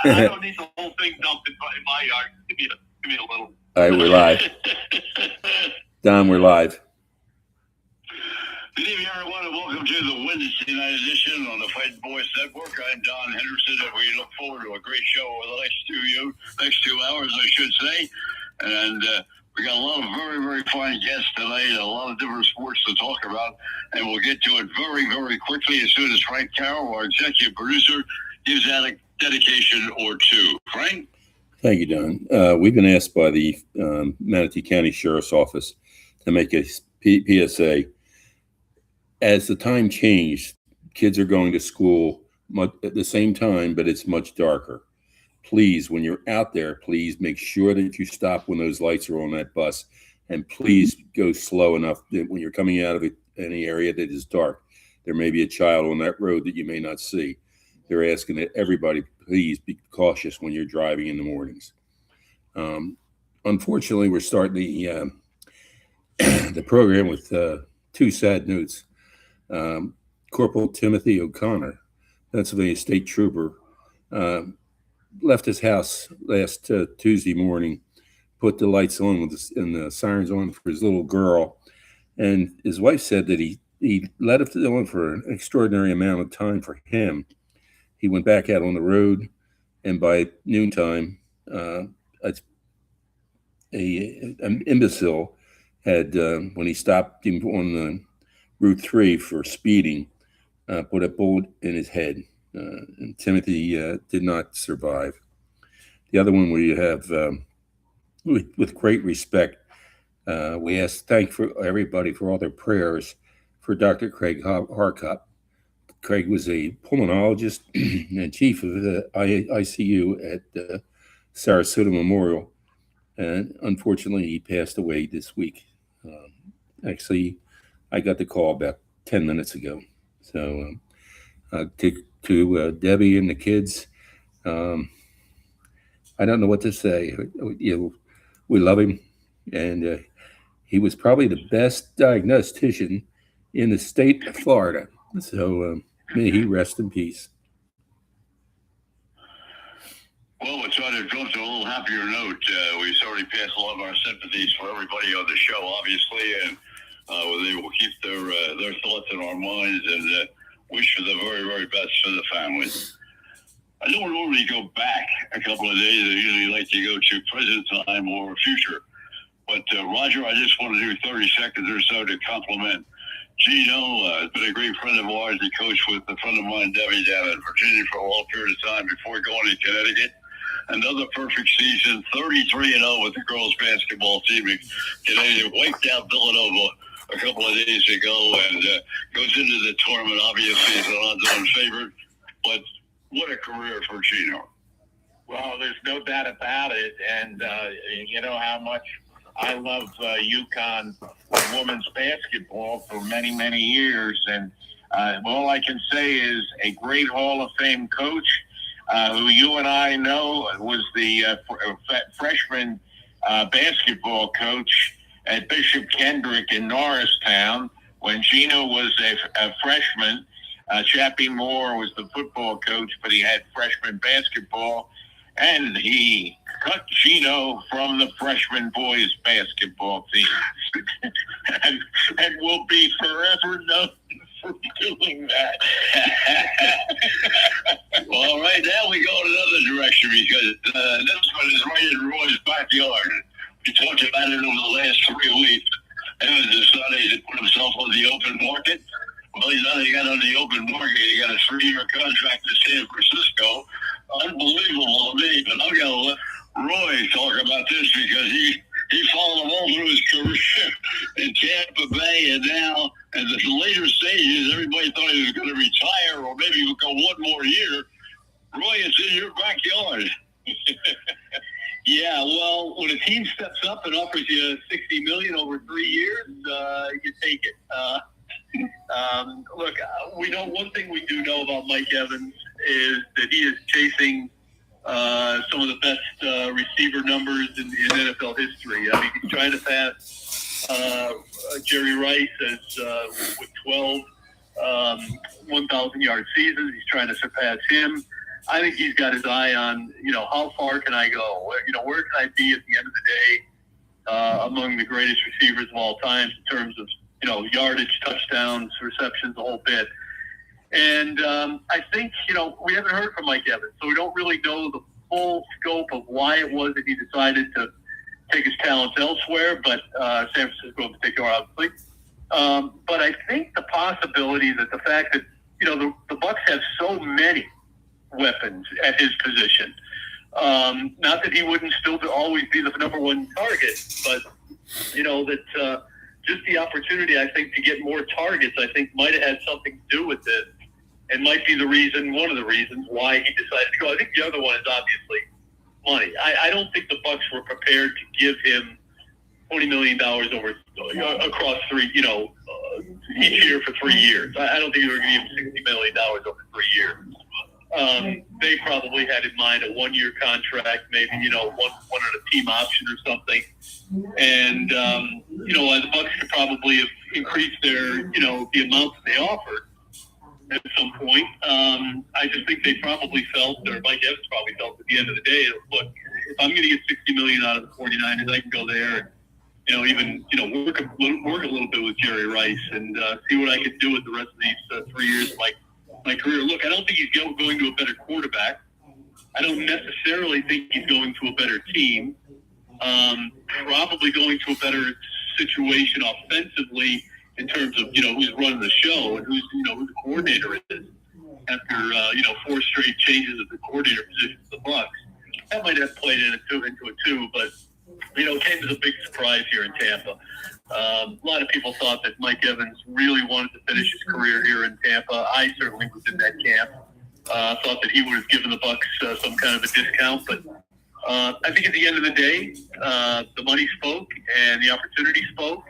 I don't need the whole thing dumped in my yard. Give me a little. All right, we're live. Don, we're live. Good evening, everyone, and welcome to the Wednesday night edition on the Fightnwords Network. I'm Don Henderson, and we look forward to a great show over the next 2 hours, I should say. And we got a lot of very, very fine guests tonight, a lot of different sports to talk about, and we'll get to it very, very quickly as soon as Frank Carroll, our executive producer, gives out a dedication or two. Frank? Thank you, Don. We've been asked by the Manatee County Sheriff's Office to make a PSA. As the time changed, kids are going to school at the same time, but it's much darker. Please, when you're out there, please make sure that you stop when those lights are on that bus, and please go slow enough that when you're coming out of any area that is dark. There may be a child on that road that you may not see. They're asking that everybody please be cautious when you're driving in the mornings. Unfortunately, we're starting the program with two sad notes. Corporal Timothy O'Connor, Pennsylvania State Trooper, left his house last Tuesday morning, put the lights on and the sirens on for his little girl, and his wife said that he let it on for an extraordinary amount of time for him. He went back out on the road, and by noontime, an imbecile had, when he stopped him on Route 3 for speeding, put a bullet in his head. And Timothy did not survive. The other one we have, with great respect, we thank for everybody for all their prayers for Dr. Craig Harcup. Craig was a pulmonologist and chief of the ICU at Sarasota Memorial, and unfortunately he passed away this week. Actually, I got the call about 10 minutes ago. So to Debbie and the kids, I don't know what to say. We love him, and he was probably the best diagnostician in the state of Florida. So may he rest in peace. Well, we're trying to jump to a little happier note. We've already passed a lot of our sympathies for everybody on the show, obviously, and they will keep their thoughts in our minds and wish for the very, very best for the family. I don't normally go back a couple of days. I usually like to go to present time or future. But, Roger, I just want to do 30 seconds or so to compliment Gino. Has been a great friend of ours. He coached with a friend of mine, Debbie, down in Virginia for a long period of time before going to Connecticut. Another perfect season, 33-0 with the girls' basketball team in Connecticut. Wiped out Villanova a couple of days ago and goes into the tournament, obviously, as an odds-on favorite. But what a career for Gino. Well, there's no doubt about it. And you know how much I love UConn women's basketball for many, many years. And all I can say is a great Hall of Fame coach who you and I know was the freshman basketball coach at Bishop Kendrick in Norristown when Gino was a freshman. Chappie Moore was the football coach, but he had freshman basketball. And he cut Gino from the freshman boys basketball team. and will be forever known for doing that. Well, all right, now we go in another direction because this one is right in Roy's backyard. We talked about it over the last 3 weeks. Evans decided to put himself on the open market. Well, he's not only got on the open market, he got a 3-year contract to San Francisco. Unbelievable to me, but I'm going to let Roy talk about this because he followed him all through his career in Tampa Bay, and now at the later stages, everybody thought he was going to retire or maybe he would go one more year. Roy, it's in your backyard. Yeah, well, when a team steps up and offers you $60 million over 3 years, you take it. Look, we know one thing we do know about Mike Evans is that he is chasing some of the best receiver numbers in NFL history. I mean, he's trying to pass Jerry Rice with 12 1,000-yard seasons. He's trying to surpass him. I think he's got his eye on, how far can I go? Where can I be at the end of the day among the greatest receivers of all time in terms of, yardage, touchdowns, receptions, the whole bit. And I think, we haven't heard from Mike Evans, so we don't really know the full scope of why it was that he decided to take his talents elsewhere, but San Francisco in particular, obviously. But I think the possibility that the fact that, the Bucs have so many weapons at his position, not that he wouldn't still always be the number one target, but, that just the opportunity, I think, to get more targets, I think might have had something to do with this and might be one of the reasons why he decided to go. I think the other one is obviously money. I don't think the Bucs were prepared to give him $20 million across each year for 3 years. I don't think they were going to give him $60 million over 3 years. They probably had in mind a 1-year contract, maybe, one on a team option or something. And, the Bucs could probably have increased their, the amount that they offered at some point. I just think they probably felt, or Mike Evans probably felt at the end of the day, look, if I'm going to get $60 million out of the 49ers, I can go there and, work a little bit with Jerry Rice and see what I can do with the rest of these 3 years of my career. Look, I don't think he's going to a better quarterback. I don't necessarily think he's going to a better team. Probably going to a better situation offensively in terms of, who's running the show and who the coordinator is after, 4 straight changes at the coordinator position for the Bucs. That might have played into it too, but, it came as a big surprise here in Tampa. A lot of people thought that Mike Evans really wanted to finish his career here in Tampa. I certainly was in that camp. Thought that he would have given the Bucs some kind of a discount, but I think at the end of the day, the money spoke and the opportunity spoke,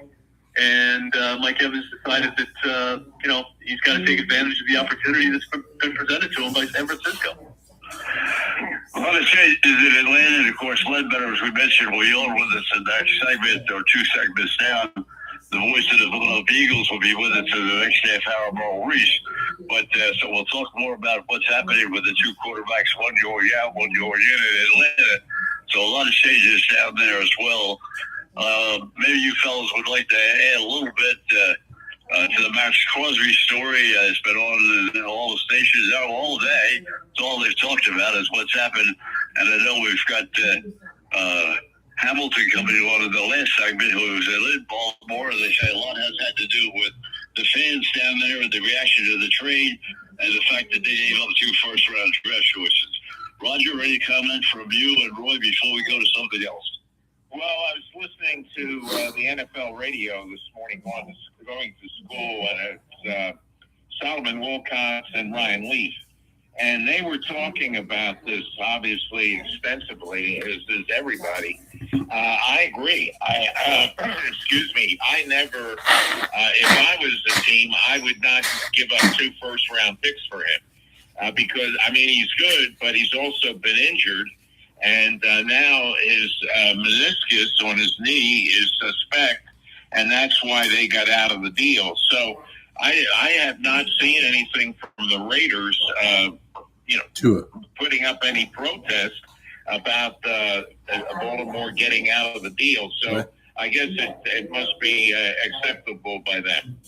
and Mike Evans decided that he's got to take advantage of the opportunity that's been presented to him by San Francisco. A lot of changes in Atlanta, and of course, Ledbetter, as we mentioned, will be on with us in the next segment or 2 segments down. The voice of the Philadelphia Eagles will be with us in the next half hour, Merle, Reese. But so we'll talk more about what's happening with the 2 quarterbacks, one going out, one going in Atlanta. So a lot of changes down there as well. Maybe you fellas would like to add a little bit to the Max Crosby story. It's been on all the stations now all day. It's all they've talked about is what's happened. And I know we've got Hamilton coming on in the last segment, who was in Baltimore. They say a lot has had to do with the fans down there and the reaction to the trade and the fact that they gave up 2 first-round draft choices. Roger, any comment from you and Roy before we go to something else? Well, I was listening to the NFL radio this morning going to school, and it's Solomon Wilcox and Ryan Leaf. And they were talking about this, obviously, extensively, as is everybody. I agree. Excuse me. I never, if I was the team, I would not give up 2 first-round picks for him. Because, he's good, but he's also been injured. And now his meniscus on his knee is suspect, and that's why they got out of the deal. So I have not seen anything from the Raiders, putting up any protest about Baltimore getting out of the deal. So I guess it must be acceptable by them.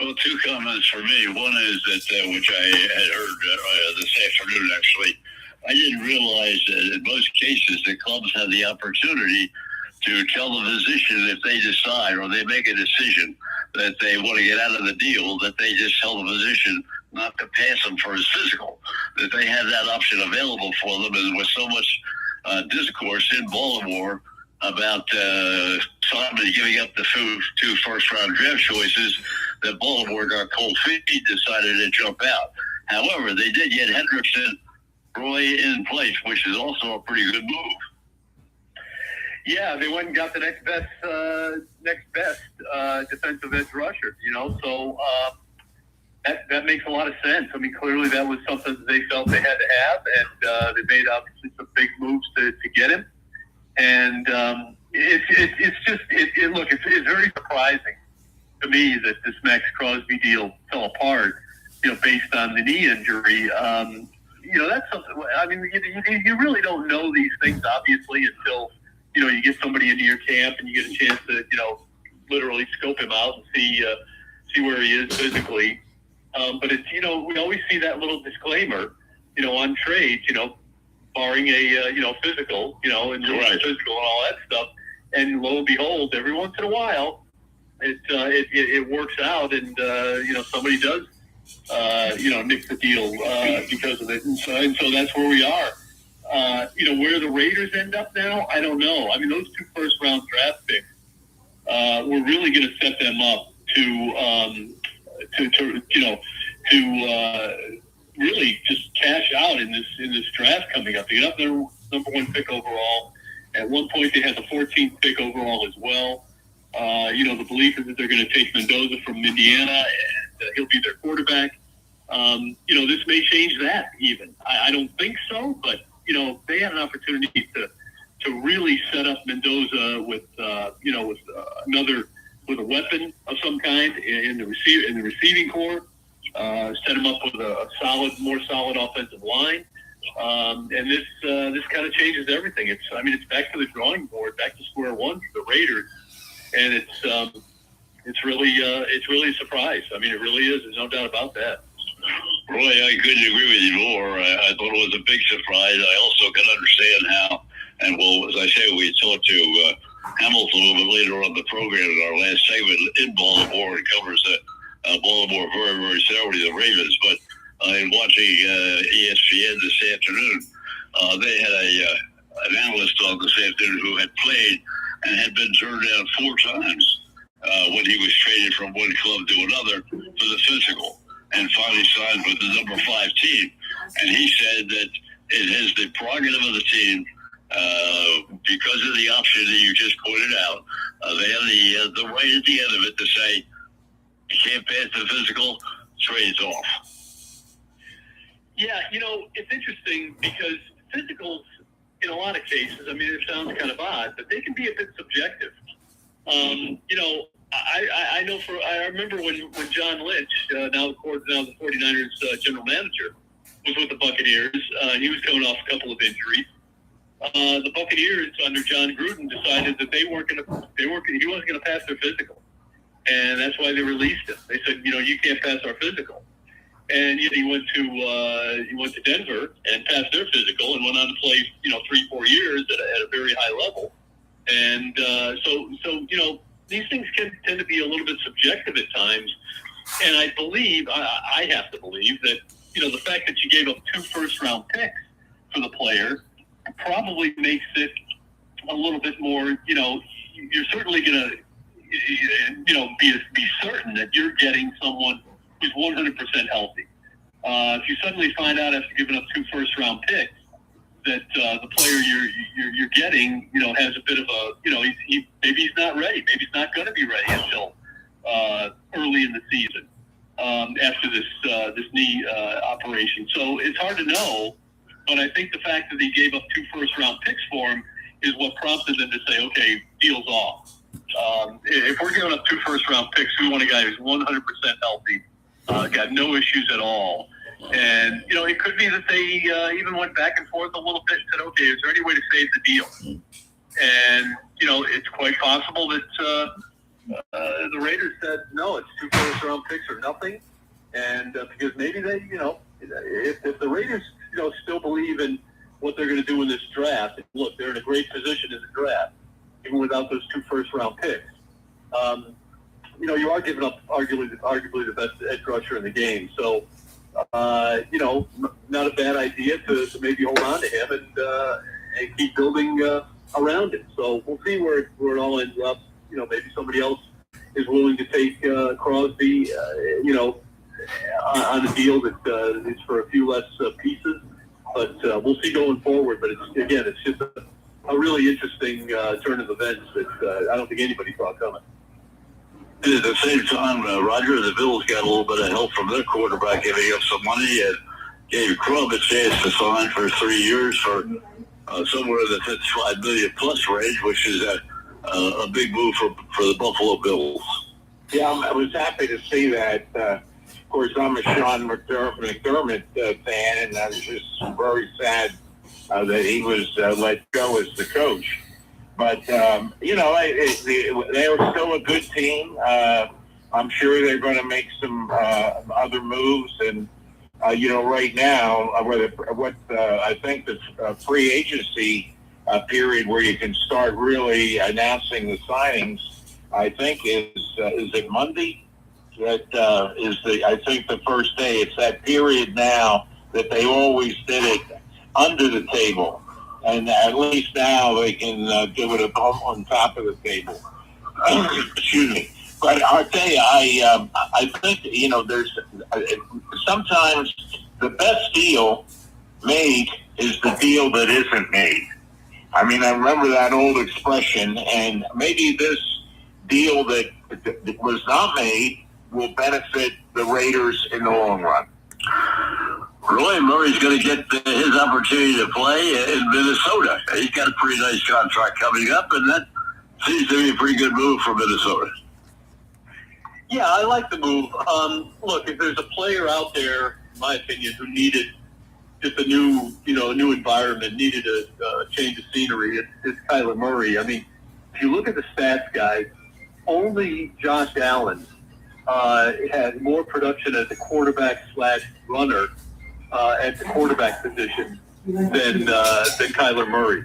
Well, 2 comments for me. One is that, which I had heard this afternoon, actually. I didn't realize that in most cases the clubs have the opportunity to tell the physician if they decide or they make a decision that they want to get out of the deal, that they just tell the physician not to pass him for his physical, that they have that option available for them. And with so much discourse in Baltimore about Simon giving up the 2 first-round draft choices, that Baltimore got cold feet, decided to jump out. However, they did get Hendrickson, Roy in place, which is also a pretty good move. Yeah, they went and got the next best defensive edge rusher. So that makes a lot of sense. Clearly that was something that they felt they had to have, and they made obviously some big moves to get him. And it's very surprising to me that this Max Crosby deal fell apart. Based on the knee injury. that's something. I mean, you really don't know these things obviously until you get somebody into your camp and you get a chance to literally scope him out and see where he is physically. But it's we always see that little disclaimer on trades, barring a physical, and physical and all that stuff. And lo and behold, every once in a while, it works out, and somebody does nick the deal because of it, and so that's where we are. Where the Raiders end up now, I don't know. I mean, those 2 first-round draft picks, we're really going to set them up to really just cash out in this draft coming up. They got their number 1 pick overall. At one point, they had the 14th pick overall as well. The belief is that they're going to take Mendoza from Indiana, and he'll be their quarterback. This may change that even. I don't think so, but they had an opportunity to really set up Mendoza with a weapon of some kind in the receiving corps. Set him up with a more solid offensive line. And this kind of changes everything. It's back to the drawing board, back to square one for the Raiders, and it's really a surprise. I mean, it really is. There's no doubt about that. Roy, I couldn't agree with you more. I thought it was a big surprise. I also can understand how, and as I say, we talked to Hamilton a little bit later on the program in our last segment in Baltimore. It covers Baltimore very, very thoroughly, the Ravens. But in watching ESPN this afternoon, they had an analyst on this afternoon who had played and had been turned down 4 times when he was traded from one club to another for the physical, and finally signed with the number 5 team. And he said that it is the prerogative of the team, because of the option that you just pointed out. They have the right at the end of it to say, you can't pass the physical, trades off. Yeah, it's interesting because physicals, in a lot of cases, I mean, it sounds kind of odd, but they can be a bit subjective. I remember when John Lynch, now the 49ers general manager, was with the Buccaneers. He was coming off a couple of injuries. The Buccaneers under John Gruden decided that he wasn't going to pass their physical, and that's why they released him. They said, you can't pass our physical. And he went to Denver and passed their physical and went on to play 3-4 years at a very high level. And so these things can tend to be a little bit subjective at times. And I believe I have to believe that the fact that you gave up 2 first-round picks for the player probably makes it a little bit more. You're certainly going to be certain that you're getting someone who's 100% healthy. If you suddenly find out after giving up 2 first-round picks that the player you're getting, has a bit of a, maybe he's not ready, maybe he's not going to be ready until early in the season after this knee operation. So it's hard to know, but I think the fact that they gave up 2 first-round picks for him is what prompted them to say, okay, deal's off. If we're giving up 2 first-round picks, we want a guy who's 100% healthy. Got no issues at all. And, it could be that they even went back and forth a little bit and said, okay, is there any way to save the deal? And, it's quite possible that the Raiders said, no, it's 2 first-round picks or nothing. And because maybe they, if the Raiders, still believe in what they're going to do in this draft, look, they're in a great position in the draft, even without those 2 first-round picks. You are giving up arguably the best edge rusher in the game. So, not a bad idea to maybe hold on to him and keep building around it. So we'll see where it all ends up. Maybe somebody else is willing to take Crosby, on a deal that is for a few less pieces. But we'll see going forward. But it's just a really interesting turn of events that I don't think anybody saw coming. And at the same time, Roger, the Bills got a little bit of help from their quarterback, giving up some money and gave Crumb a chance to sign for 3 years for somewhere in the $55 million plus range, which is a big move for the Buffalo Bills. Yeah, I was happy to see that. course, I'm a Sean McDermott fan, and I was just very sad that he was let go as the coach. But, they were still a good team. I'm sure they're going to make some other moves. And, right now, I think the free agency period where you can start really announcing the signings, I think is it Monday? That I think the first day. It's that period now that they always did it under the table, and at least now they can do it on top of the table. Excuse me. But I'll tell you, I think there's sometimes the best deal made is the deal that isn't made. I mean, I remember that old expression, and maybe this deal that was not made will benefit the Raiders in the long run. Roy Murray's going to get his opportunity to play in Minnesota. He's got a pretty nice contract coming up, and that seems to be a pretty good move for Minnesota. Yeah, I like the move. Look, if there's a player out there, in my opinion, who needed just a new environment, needed a change of scenery, it's Kyler Murray. I mean, if you look at the stats, guys, only Josh Allen had more production as a quarterback/runner at the quarterback position than Kyler Murray.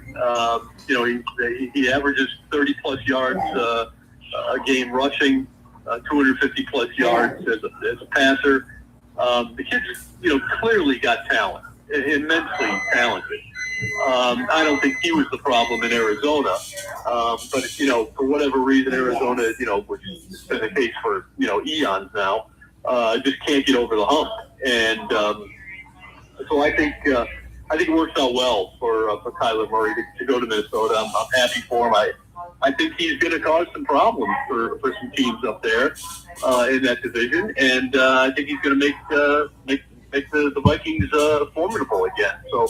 He averages 30-plus yards a game rushing, 250-plus yards as a passer. The kid's, clearly got talent, immensely talented. I don't think he was the problem in Arizona. But, for whatever reason, Arizona, which has been the case for, eons now, just can't get over the hump. And so I think it works out well for Kyler Murray to go to Minnesota. I'm happy for him. I think he's going to cause some problems for some teams up there in that division, and I think he's going to make the Vikings formidable again. So,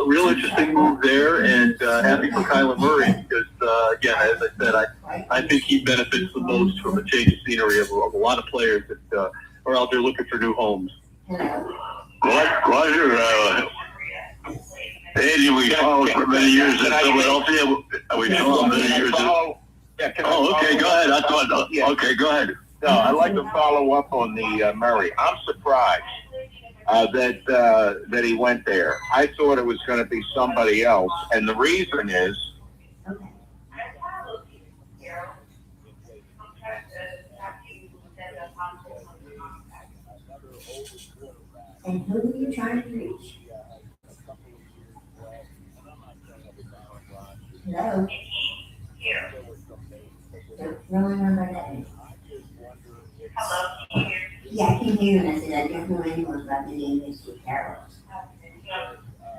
real interesting move there, and happy for Kyler Murray because, again, as I said, I think he benefits the most from a change of scenery of a lot of players that are out there looking for new homes. Roger, Andy, we followed for many years in Philadelphia. We followed many years. Okay, go ahead. I thought. Okay, go ahead. No, I'd like to follow up on the Murray. I'm surprised that he went there. I thought it was going to be somebody else, and the reason is. And who are you trying to reach? Hello? Don't really remember that. Hello? Yeah, I can hear you, and I said I don't know anyone about the name Mr. Darrell.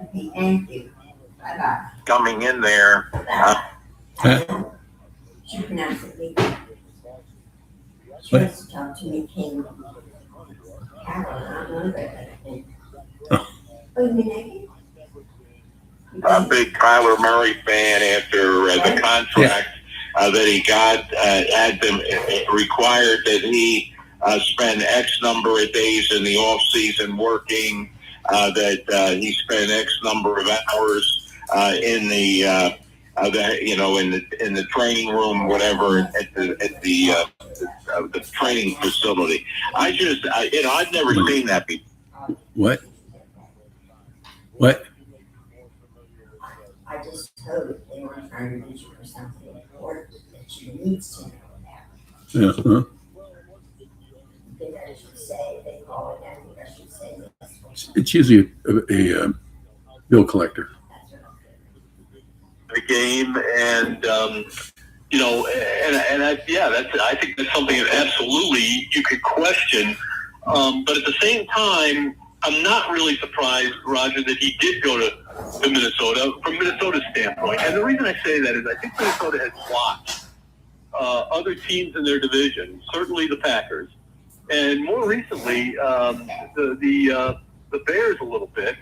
Okay, thank you. Bye-bye. Coming in there. She pronounced it legally. She wants to talk to me, King. Carol, I don't know that. Oh, you mean A big Kyler Murray fan after the contract that he got had them required that he spend X number of days in the off season working, that he spent X number of hours in the training room, whatever, at the training facility. I've never seen that before. What? I just hope they weren't trying to reach you for something important that you need to know about. Uh-huh. I think I should say, they call it, I think I should say this. It's usually a bill collector. The game, and I think that's something that absolutely you could question. But at the same time, I'm not really surprised, Roger, that he did go to Minnesota from Minnesota's standpoint. And the reason I say that is I think Minnesota has watched other teams in their division, certainly the Packers, and more recently the Bears a little bit.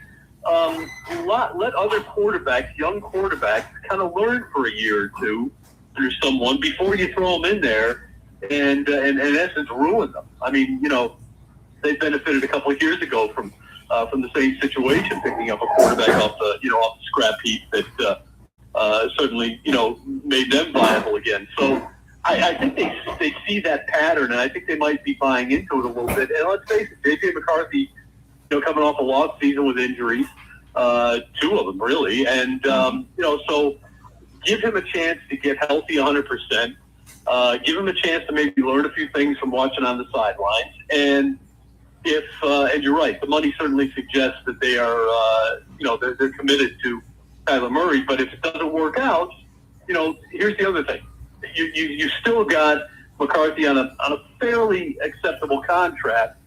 Let other quarterbacks, young quarterbacks, kind of learn for a year or two through someone before you throw them in there and in essence ruin them. I mean, they benefited a couple of years ago from the same situation, picking up a quarterback off the scrap heap that certainly made them viable again. So I think they see that pattern, and I think they might be buying into it a little bit. And let's face it, J.J. McCarthy, coming off a lost season with injuries, 2 of them really, and so give him a chance to get healthy 100%. Give him a chance to maybe learn a few things from watching on the sidelines. And if and you're right, the money certainly suggests that they are, they're committed to Kyler Murray. But if it doesn't work out, here's the other thing: you still got McCarthy on a fairly acceptable contract,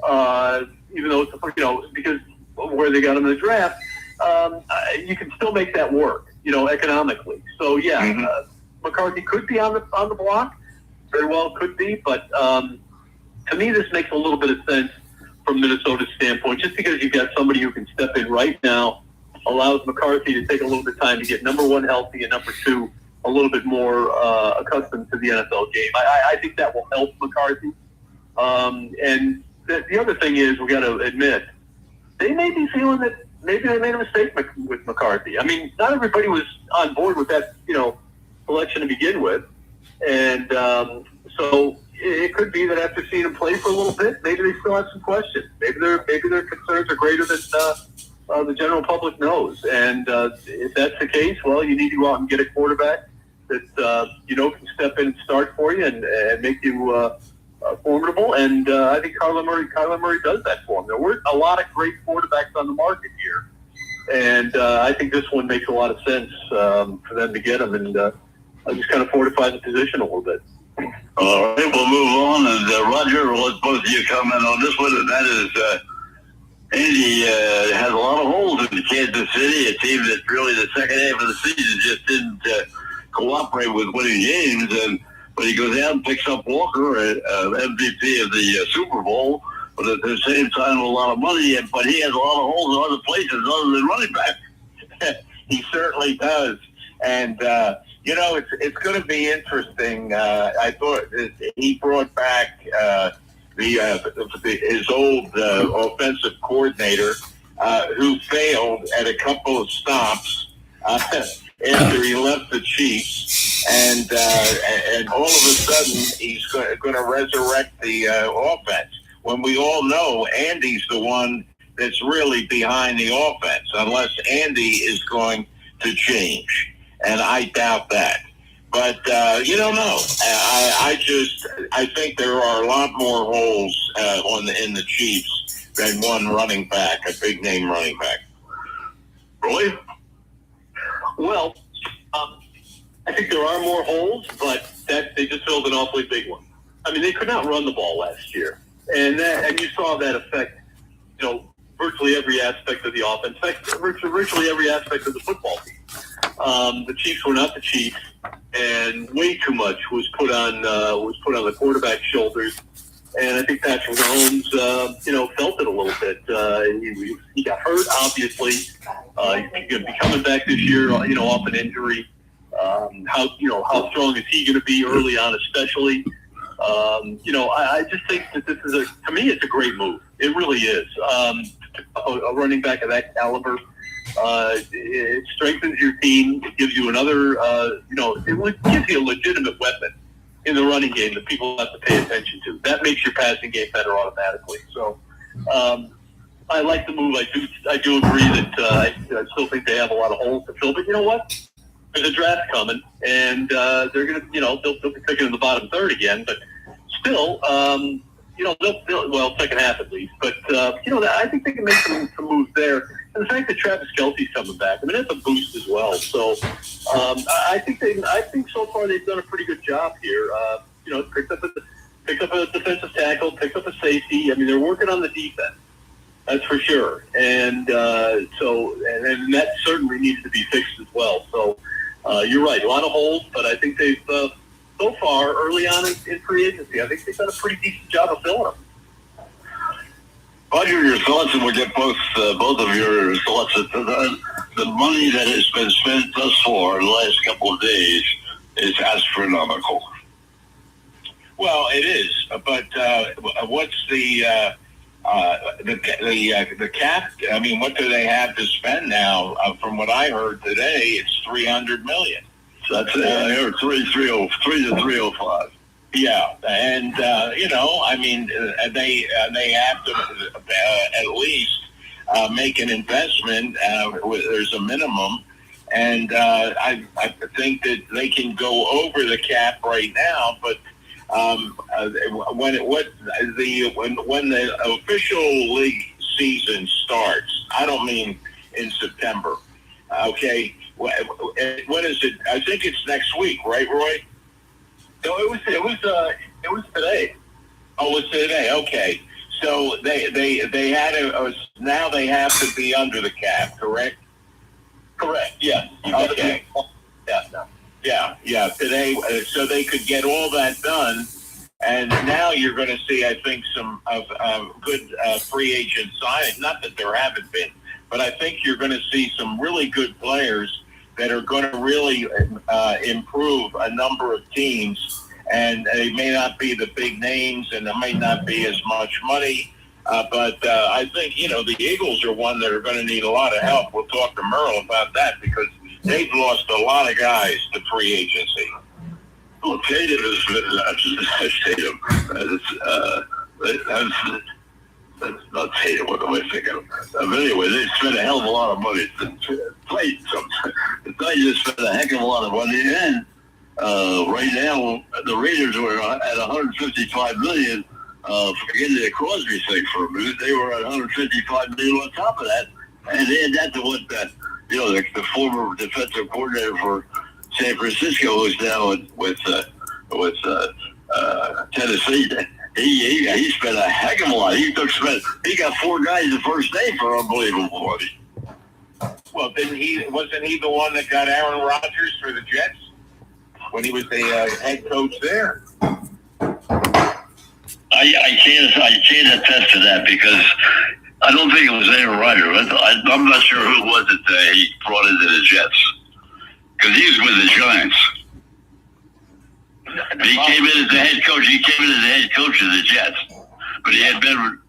even though it's because of where they got him in the draft. You can still make that work, economically. So yeah. McCarthy could be on the block, very well could be, but to me this makes a little bit of sense from Minnesota's standpoint, just because you've got somebody who can step in right now, allows McCarthy to take a little bit of time to get, number one, healthy, and number two, a little bit more accustomed to the NFL game. I think that will help McCarthy. And the other thing is, we got to admit, they may be feeling that maybe they made a mistake with McCarthy. I mean, not everybody was on board with that, selection to begin with, and so it could be that after seeing him play for a little bit, maybe they still have some questions. Maybe their concerns are greater than the general public knows. And if that's the case, well, you need to go out and get a quarterback that can step in and start for you and make you formidable. And I think Kyler Murray does that for him. There were a lot of great quarterbacks on the market here, and I think this one makes a lot of sense for them to get him and just kind of fortify the position a little bit. All right, we'll move on. And Roger, we'll let both of you comment on this one, and that is Andy has a lot of holes in Kansas City, a team that really the second half of the season just didn't cooperate with winning games. But he goes out and picks up Walker, MVP of the Super Bowl, but at the same time a lot of money. But he has a lot of holes in other places other than running back. He certainly does. And, it's going to be interesting. I thought he brought back his old offensive coordinator who failed at a couple of stops after he left the Chiefs. And all of a sudden he's going to resurrect the offense. When we all know Andy's the one that's really behind the offense, unless Andy is going to change. And I doubt that. But you don't know. I think there are a lot more holes in the Chiefs than one running back, a big name running back. Really? Well, I think there are more holes, but they just filled an awfully big one. I mean, they could not run the ball last year, and you saw that affect, virtually every aspect of the offense, virtually every aspect of the football team. The Chiefs were not the Chiefs, and way too much was put on the quarterback's shoulders. And I think Patrick Mahomes, felt it a little bit. He got hurt, obviously. He's going to be coming back this year, off an injury. How strong is he going to be early on, especially? I just think that this is to me, it's a great move. It really is. A running back of that caliber. It strengthens your team. It gives you another, it gives you a legitimate weapon in the running game that people have to pay attention to. That makes your passing game better automatically. So, I like the move. I do agree that I still think they have a lot of holes to fill. But you know what? There's a draft coming, and they're gonna, they'll be picking in the bottom third again. But still, they'll second half at least. But I think they can make some moves there. And the fact that Travis Kelce's coming back, I mean, that's a boost as well. So I think so far they've done a pretty good job here. Picked up a defensive tackle, picked up a safety. I mean, they're working on the defense. That's for sure. And and that certainly needs to be fixed as well. So you're right, a lot of holes, but I think they've so far early on in free agency, I think they've done a pretty decent job of filling them. Roger, your thoughts, and we'll get both of your thoughts. The money that has been spent thus far in the last couple of days is astronomical. Well, it is, but what's the the cap. I mean, what do they have to spend now? From what I heard today, it's $300 million. That's it. I heard 3 to 305. Yeah, and I mean, they have to at least make an investment. There's a minimum, and I think that they can go over the cap right now. But when the official league season starts, I don't mean in September. Okay, when is it? I think it's next week, right, Roy? No, it was today. Oh, it's today. Okay, so they had now they have to be under the cap, correct? Correct. Yes. Okay. Yeah. Today, so they could get all that done, and now you're going to see, I think, some good free agent signing. Not that there haven't been, but I think you're going to see some really good players that are going to really improve a number of teams. And they may not be the big names, and there may not be as much money. But I think, the Eagles are one that are going to need a lot of help. We'll talk to Merle about that because they've lost a lot of guys to free agency. Well, Tatum that's not Tatum. What am I thinking of? But anyway, they spent a hell of a lot of money to play something. They just spent a heck of a lot of money. And right now, the Raiders were at 155 million. Forget the Crosby thing for a minute. They were at 155 million on top of that, and they had that to what the former defensive coordinator for San Francisco who's now with Tennessee. He spent a heck of a lot. He got 4 guys the first day for unbelievable money. Well, wasn't he the one that got Aaron Rodgers for the Jets when he was the head coach there? I can't attest to that because I don't think it was Aaron Rodgers. I'm not sure who it was that he brought into the Jets because he was with the Giants. He came in as the head coach. He came in as the head coach of the Jets, but he had been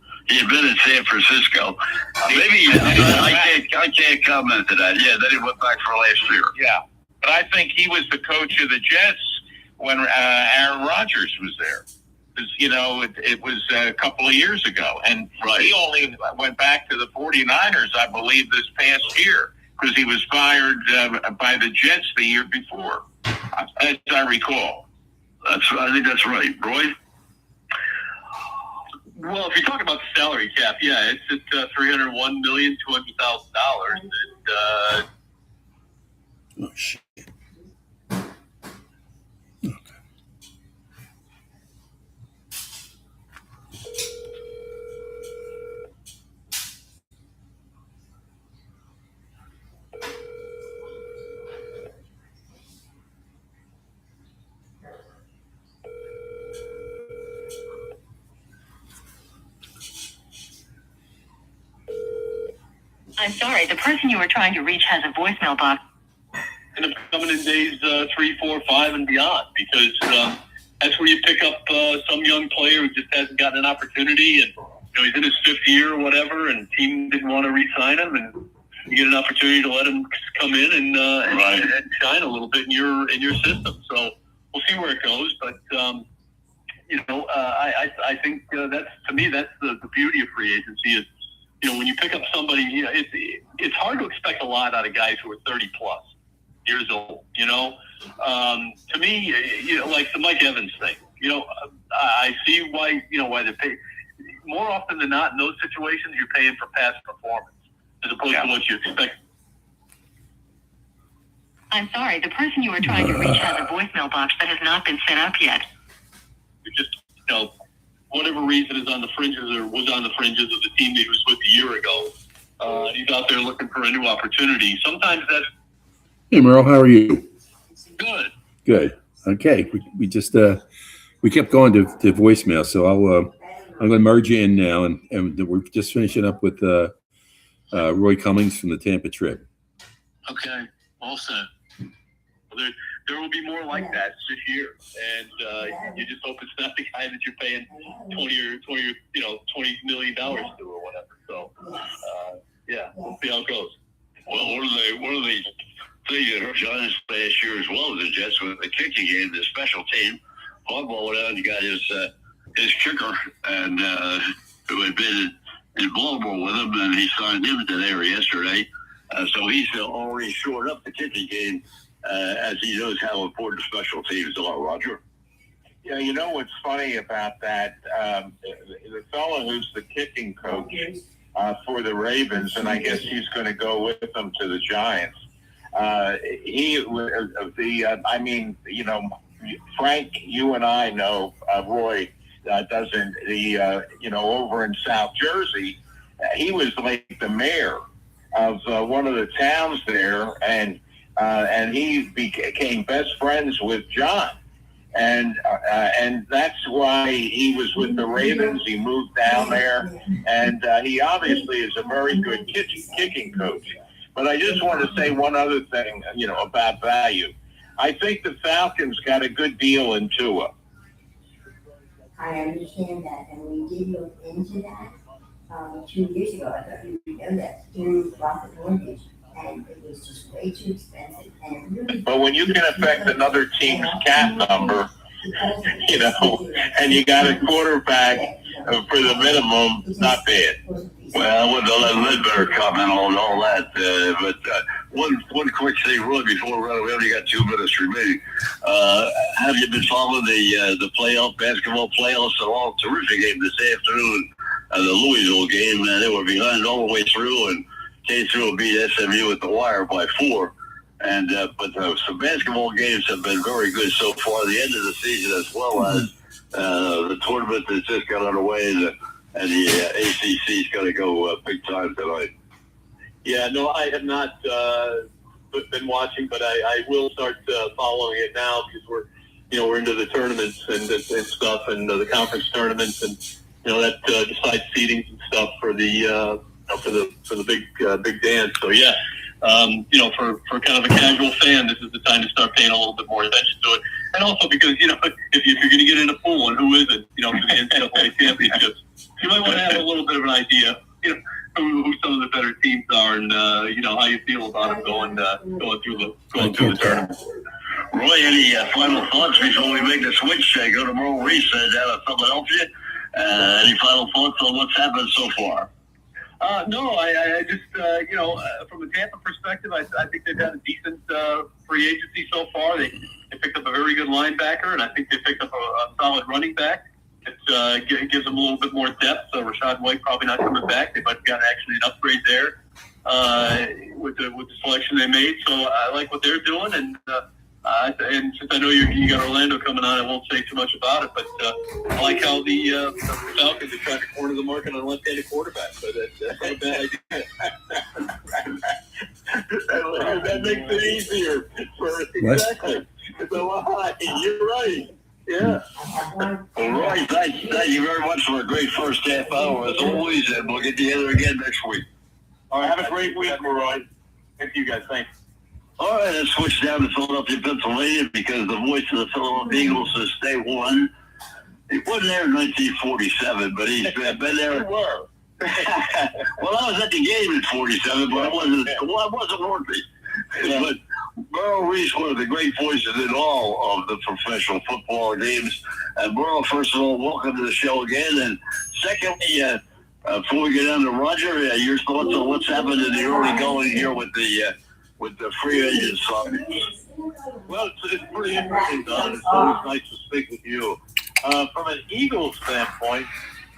in San Francisco. Maybe I can't comment to that. Yeah, then he went back for last year. Yeah, but I think he was the coach of the Jets when Aaron Rodgers was there. It was a couple of years ago, and he only went back to the 49ers, I believe, this past year because he was fired by the Jets the year before, as I recall. I think that's right, Roy. Well, if you talk about the salary cap, yeah, it's at $301,200,000, and Oh, shit. I'm sorry, the person you were trying to reach has a voicemail box. end up coming in days 3, 4, 5, and beyond, because that's where you pick up some young player who just hasn't gotten an opportunity, and he's in his 5th year or whatever, and the team didn't want to re-sign him, and you get an opportunity to let him come in and shine a little bit in your system. So we'll see where it goes, but I think that's, to me, that's the beauty of free agency is, when you pick up somebody, it's hard to expect a lot out of guys who are 30 plus years old. To me, like the Mike Evans thing. I see why they pay. More often than not, in those situations, you're paying for past performance as opposed to what you expect. I'm sorry, the person you were trying to reach has a voicemail box that has not been set up yet. It's just, whatever reason is on the fringes or was on the fringes of the team that he was with a year ago. He's out there looking for a new opportunity. Sometimes that's Hey, Merle, how are you? good. Good. Okay. We just we kept going to voicemail, so I'm going to merge you in now, and we're just finishing up with Roy Cummings from the Tampa trip. Okay. All set. There will be more like that this year, and you just hope it's not the guy that you're paying $20 million to or whatever. So, we'll see how it goes. Well, one of the things that hurt Giants last year as well as the Jets with the kicking game, the special team. Harbaugh went out and got his kicker, and who had been in Baltimore with him, and he signed him today or yesterday. So he's already shored up the kicking game, as he knows how important special teams are, Roger. Yeah, you know what's funny about that? The fellow who's the kicking coach for the Ravens, and I guess he's going to go with them to the Giants. Frank, you and I know, Roy doesn't, over in South Jersey, he was like the mayor of one of the towns there, and he became best friends with John. And that's why he was with the Ravens. He moved down there, and he obviously is a very good kicking coach. But I just want to say one other thing, about value. I think the Falcons got a good deal in Tua. I understand that, and we did look into that 2 years ago. I thought you would know that through Rocket Mortgage, and it was just way too expensive. And it really But when you can affect another team's cap number, and you got a quarterback for the minimum, it's not bad. Well, I wouldn't let Ledbetter comment on all that, but one quick thing, really, before we only got 2 minutes remaining. Have you been following the basketball playoffs at all? Terrific game this afternoon, the Louisville game. They were behind all the way through and came through and beat SMU at the wire by 4. And but some basketball games have been very good so far. The end of the season, as well as the tournament that's just got underway, and the ACC is going to go big time tonight. Yeah, no, I have not been watching, but I will start following it now because we're into the tournaments and stuff, and the conference tournaments, and that decides seedings and stuff for the big dance. So yeah. For kind of a casual fan, this is the time to start paying a little bit more attention to it. And also because, if you're going to get in a pool, and who isn't, for the NCAA championships, you might want to have a little bit of an idea, who some of the better teams are and, how you feel about them going through the tournament. Roy, any final thoughts before we make the switch? Go to Merle Reese down in Philadelphia. Any final thoughts on what's happened so far? No, I just, from a Tampa perspective, I think they've had a decent free agency so far. They picked up a very good linebacker, and I think they picked up a solid running back. It gives them a little bit more depth. So Rashad White probably not coming back. They might have got actually an upgrade there with the selection they made. So I like what they're doing, and since I know you got Orlando coming on, I won't say too much about it, but I like how the Falcons are trying to corner the market on a left-handed quarterback. So that's not a bad idea. that makes it easier. Exactly. It's a lot. You're right. Yeah. Well, Roy, thank you very much for a great first half hour, as always, and we'll get together again next week. All right, have a great week, Roy. Thank you, guys. Thanks. All right, let's switch down to Philadelphia, Pennsylvania, because the voice of the Philadelphia Eagles is Stay One. He wasn't there in 1947, but he's been there. Well, I was at the game in 47, but I wasn't working. Yeah. But Merle Reese, one of the great voices in all of the professional football games. And Merle, first of all, welcome to the show again. And secondly, before we get on to Roger, your thoughts on what's happened in the early going here with the free agent signings. Well, it's pretty interesting, Don. It's always nice to speak with you. From an Eagles standpoint,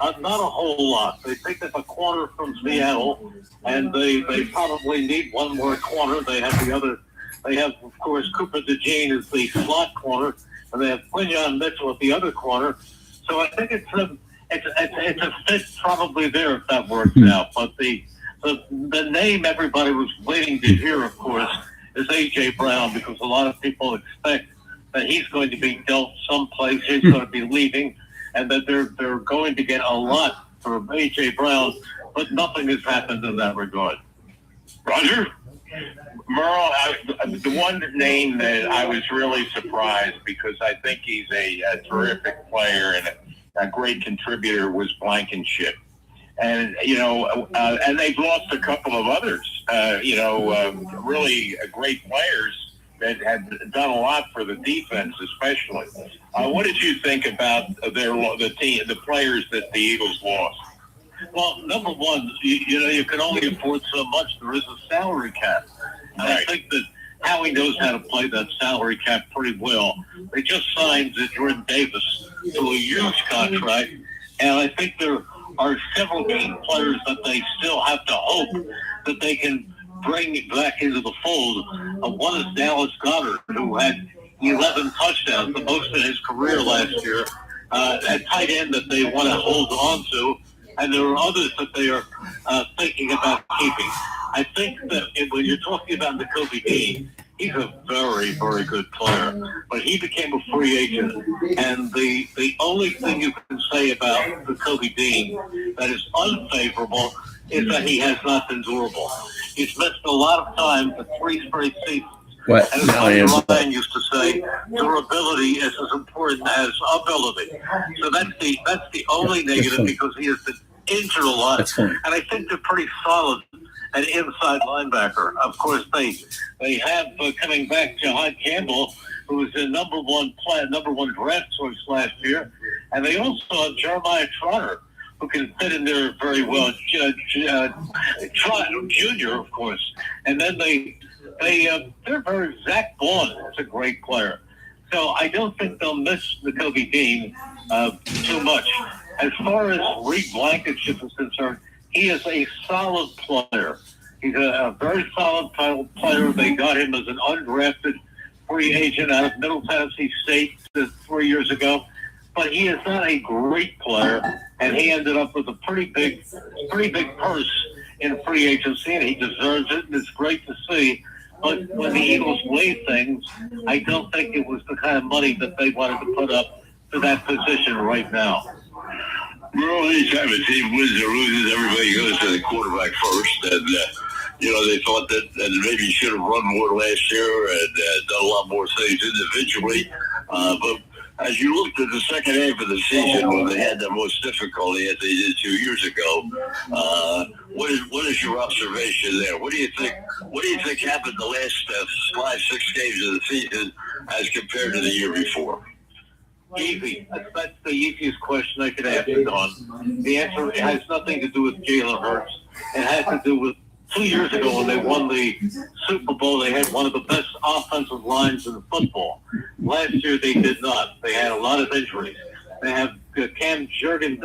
not a whole lot. They picked up a corner from Seattle, and they probably need one more corner. They have, of course, Cooper DeJean as the slot corner, and they have Quinyon Mitchell at the other corner. So I think it's a fit probably there if that works out. But the name everybody was waiting to hear, of course, is A.J. Brown, because a lot of people expect that he's going to be dealt someplace, he's going to be leaving, and that they're going to get a lot for A.J. Brown, but nothing has happened in that regard. Roger? Merle, the one name that I was really surprised because I think he's a terrific player and a great contributor was Blankenship. And, and they've lost a couple of others, really great players that had done a lot for the defense, especially. What did you think about the players that the Eagles lost? Well, number one, you can only afford so much. There is a salary cap. And Right. I think that Howie knows how to play that salary cap pretty well. They just signed Jordan Davis to a huge contract, and I think there are several key players that they still have to hope that they can bring back into the fold. One is Dallas Goedert, who had 11 touchdowns, the most in his career last year, at tight end that they want to hold on to. And there are others that they are thinking about keeping. I think that when you're talking about Nakobe Dean, he's a very, very good player. But he became a free agent. And the only thing you can say about Nakobe Dean that is unfavorable is that he has not been durable. He's missed a lot of time for 3 straight seasons. What? And as Ryan used to say, durability is as important as ability. So that's the only negative because he has been injured a lot. That's fine. And I think they're pretty solid at inside linebacker. Of course, they have coming back Jahan Campbell, who was the number one draft choice last year, and they also have Jeremiah Trotter, who can fit in there very well. Trotter Jr., of course, and then they're very Zach Vaughn is a great player. So I don't think they'll miss Nakobe Dean too much. As far as Reed Blankenship is concerned, he is a solid player. He's a very solid player. They got him as an undrafted free agent out of Middle Tennessee State 3 years ago. But he is not a great player, and he ended up with a pretty big purse in free agency, and he deserves it, and it's great to see. But when the Eagles weighed things, I don't think it was the kind of money that they wanted to put up for that position right now. Well, anytime a team wins or loses, everybody goes to the quarterback first. And, they thought that maybe he should have run more last year and done a lot more things individually. But as you looked at the second half of the season when they had the most difficulty as they did 2 years ago, what is your observation there? What do you think happened the last 5-6 games of the season as compared to the year before? Easy. That's the easiest question I could answer, Don. The answer has nothing to do with Jalen Hurts. It has to do with 2 years ago when they won the Super Bowl. They had one of the best offensive lines in football. Last year they did not. They had a lot of injuries. They have Cam Jurgens,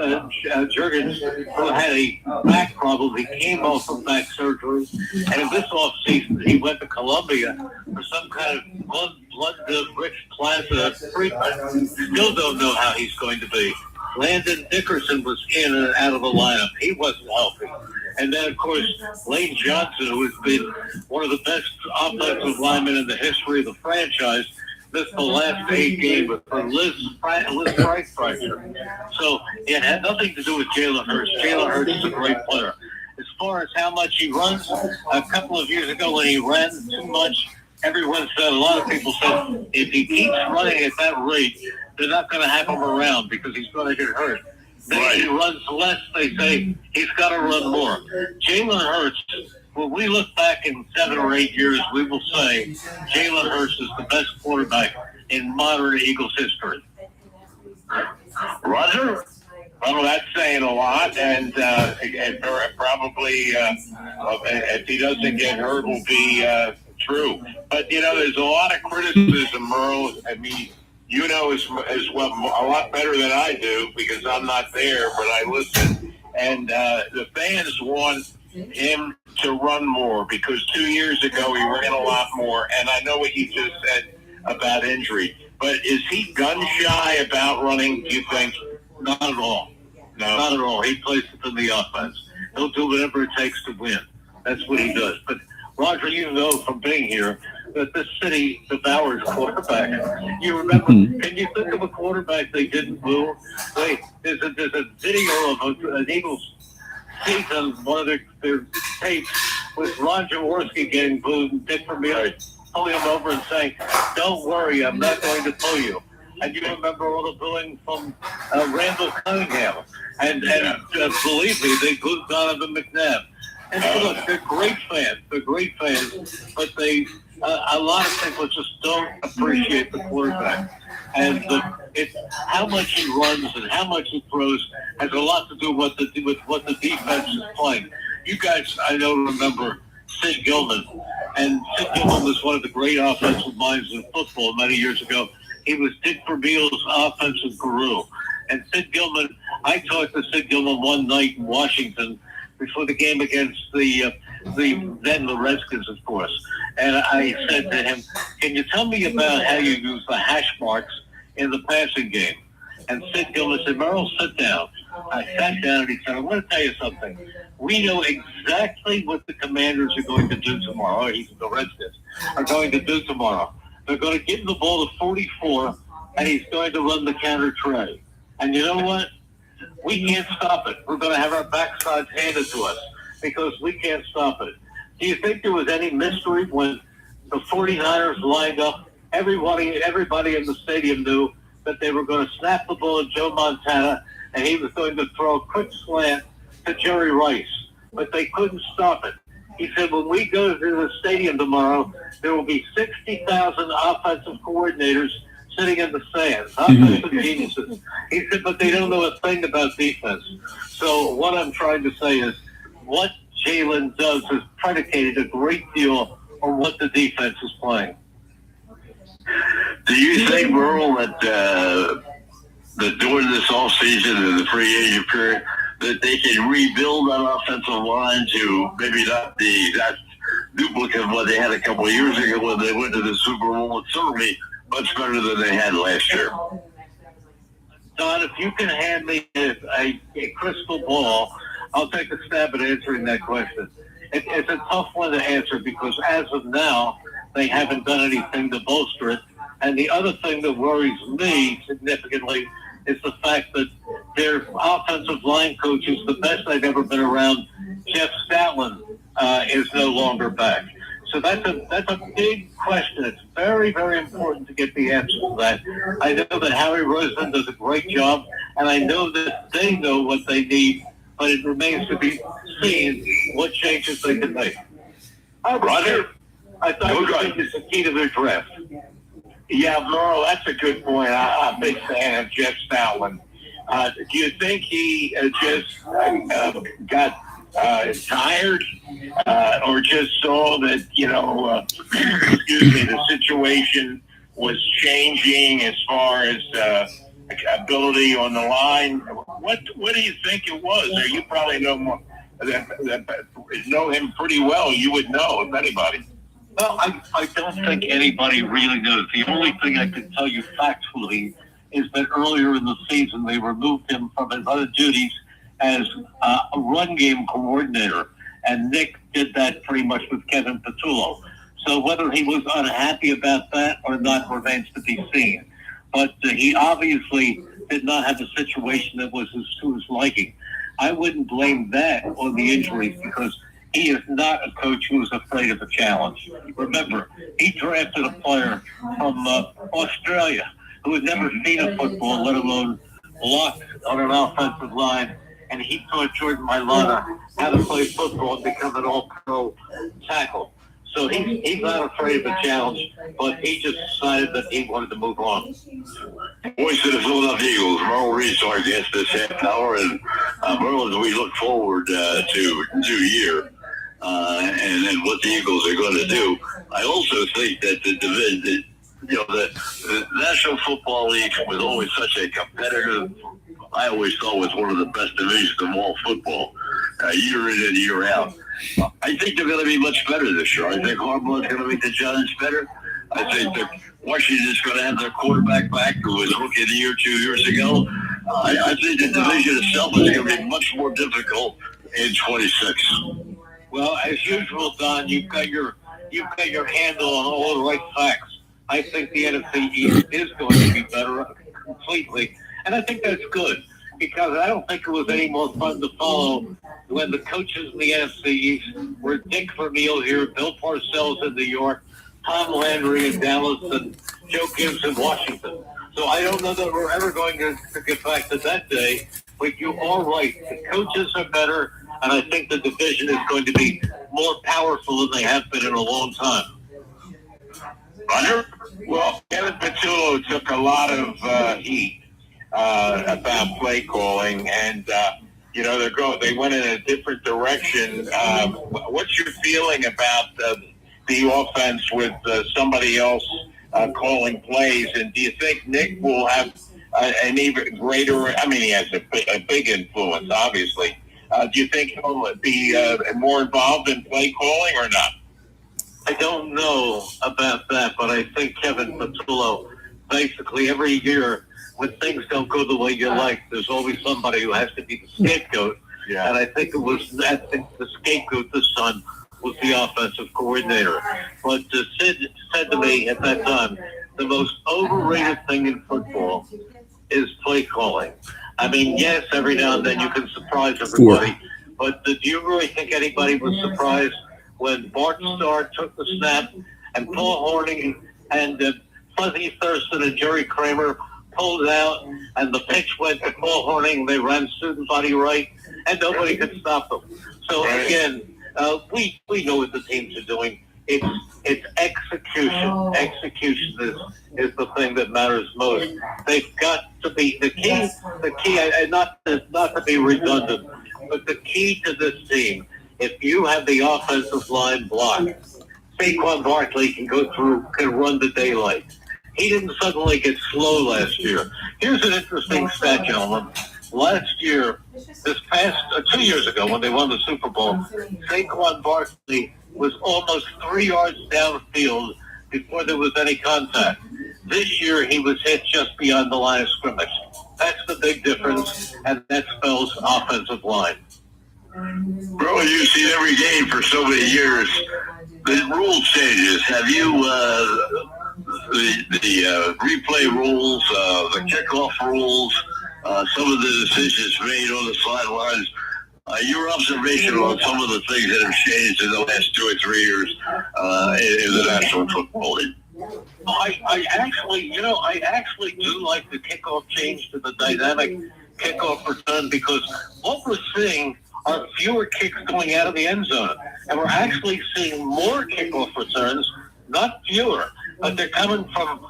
who had a back problem. He came off of back surgery, and in this offseason he went to Columbia for some kind of blood-rich plaza treatment. Still don't know how he's going to be. Landon Dickerson was in and out of the lineup. He wasn't healthy. And then, of course, Lane Johnson, who has been one of the best offensive linemen in the history of the franchise, missed the last 8 games with a Liz Price fracture. So it had nothing to do with Jalen Hurts. Jalen Hurts is a great player. As far as how much he runs, a couple of years ago when he ran too much, everyone said, a lot of people said, if he keeps running at that rate, they're not going to have him around because he's going to get hurt. Then if he runs less, they say he's got to run more. Jalen Hurts, when we look back in 7 or 8 years, we will say Jalen Hurts is the best quarterback in modern Eagles history. Roger? Well, that's saying a lot, and probably if he doesn't get hurt, will be true. But there's a lot of criticism, Merle. I mean, you know as well a lot better than I do because I'm not there, but I listen. And the fans want him to run more because 2 years ago he ran a lot more. And I know what you just said about injury, but is he gun shy about running? Do you think? Not at all. No, not at all. He plays within the offense. He'll do whatever it takes to win. That's what he does. But Roger, you know from being here that this city devours quarterback. You remember? Can you think of a quarterback they didn't boo? There's a video of an Eagles season, one of their tapes, with Ron Jaworski getting booed and Dick Vermeer pulling him over and saying, "Don't worry, I'm not going to pull you." And you remember all the booing from Randall Cunningham. And believe me, they booed Donovan McNabb. And look, they're great fans. They're great fans, but they a lot of people just don't appreciate the quarterback. And how much he runs and how much he throws has a lot to do with what the defense is playing. You guys, I know, remember Sid Gilman. And Sid Gilman was one of the great offensive minds in football many years ago. He was Dick Vermeil's offensive guru. And Sid Gilman, I talked to Sid Gilman one night in Washington before the game against the Redskins, of course. And I said to him, "Can you tell me about how you use the hash marks in the passing game?" And Sid Gilman said, "Merle, sit down." I sat down and he said, "I'm going to tell you something. We know exactly what the Commanders are going to do tomorrow, or the Redskins are going to do tomorrow. They're going to give the ball to 44, and he's going to run the counter tray. And you know what? We can't stop it. We're going to have our backsides handed to us because we can't stop it." Do you think there was any mystery when the 49ers lined up? Everybody in the stadium knew that they were going to snap the ball to Joe Montana, and he was going to throw a quick slant to Jerry Rice. But they couldn't stop it. He said, "When we go to the stadium tomorrow, there will be 60,000 offensive coordinators sitting in the stands, offensive geniuses." He said, "But they don't know a thing about defense." So what I'm trying to say is what Jalen does is predicated a great deal on what the defense is playing. Do you think, Merle, that during this offseason and the free agent period, that they can rebuild that offensive line to maybe not the exact duplicate of what they had a couple of years ago when they went to the Super Bowl? It's certainly much better than they had last year. Don, if you can hand me a crystal ball, I'll take a stab at answering that question. It's a tough one to answer because as of now, they haven't done anything to bolster it. And the other thing that worries me significantly is the fact that their offensive line coach is the best I've ever been around. Jeff Stoutland is no longer back. So that's a big question. It's very, very important to get the answer to that. I know that Harry Roseman does a great job, and I know that they know what they need, but it remains to be seen what changes they can make. Roger? I thought it's the key to their draft. Yeah, Merle, that's a good point. I'm a big fan of Jeff Stoutland. Do you think he just got tired or just saw that, the situation was changing as far as ability on the line? What do you think it was? Or you probably know more, know him pretty well. You would know if anybody. Well, I don't think anybody really knows. The only thing I can tell you factually is that earlier in the season they removed him from his other duties as a run game coordinator, and Nick did that pretty much with Kevin Patullo. So whether he was unhappy about that or not remains to be seen. But he obviously did not have a situation that was to his liking. I wouldn't blame that on the injuries because he is not a coach who is afraid of a challenge. Remember, he drafted a player from Australia who had never seen a football, let alone blocked on an offensive line, and he taught Jordan Mailata how to play football and become an all-pro tackle. So he's not afraid of a challenge, but he just decided that he wanted to move on. Voice of the Philadelphia Eagles, Merle Reese, our guest this half hour, and Merle, as we look forward to new year and then what the Eagles are going to do, I also think that the National Football League was always such a competitive. I always thought was one of the best divisions of all football, year in and year out. I think they're going to be much better this year. I think Harbaugh's going to make the Giants better. I think that Washington is going to have their quarterback back, who was rookie of the year 2 years ago. I think the division itself is going to be much more difficult in 26. Well, as usual, Don, you've got your handle on all the right facts. I think the NFC East is going to be better completely, and I think that's good. because I don't think it was any more fun to follow when the coaches in the NFC East were Dick Vermeil here, Bill Parcells in New York, Tom Landry in Dallas, and Joe Gibbs in Washington. So I don't know that we're ever going to get back to that day, but you are right. The coaches are better, and I think the division is going to be more powerful than they have been in a long time. Roger? Well, Kevin Patullo took a lot of heat about play calling, and they went in a different direction. What's your feeling about the offense with somebody else calling plays? And do you think Nick will have an even greater? I mean, he has a big influence, obviously. Do you think he'll be more involved in play calling or not? I don't know about that, but I think Kevin Patullo, basically every year when things don't go the way you like, there's always somebody who has to be the scapegoat. Yeah. And I think the scapegoat this time was the offensive coordinator. But Sid said to me at that time, the most overrated thing in football is play calling. I mean, yes, every now and then you can surprise everybody, but do you really think anybody was surprised when Bart Starr took the snap and Paul Hornung and Fuzzy Thurston and Jerry Kramer pulled out and the pitch went to Paul Hornung, they ran student body right, and nobody could stop them. So again, we know what the teams are doing. It's execution. Execution is the thing that matters most. They've got to be the key, and not to be redundant, but the key to this team. If you have the offensive line blocked, Saquon Barkley can run the daylight. He didn't suddenly get slow last year. Here's an interesting stat, gentlemen. Last year, 2 years ago, when they won the Super Bowl, Saquon Barkley was almost 3 yards downfield before there was any contact. This year, he was hit just beyond the line of scrimmage. That's the big difference, and that spells offensive line. Bro, you've seen every game for so many years. The rule changes. Have you the replay rules, the kickoff rules, some of the decisions made on the sidelines? Your observation on some of the things that have changed in the last 2 or 3 years in the National Football League? I actually do like the kickoff change to the dynamic kickoff return, because what we're seeing are fewer kicks going out of the end zone. And we're actually seeing more kickoff returns, not fewer, but they're coming from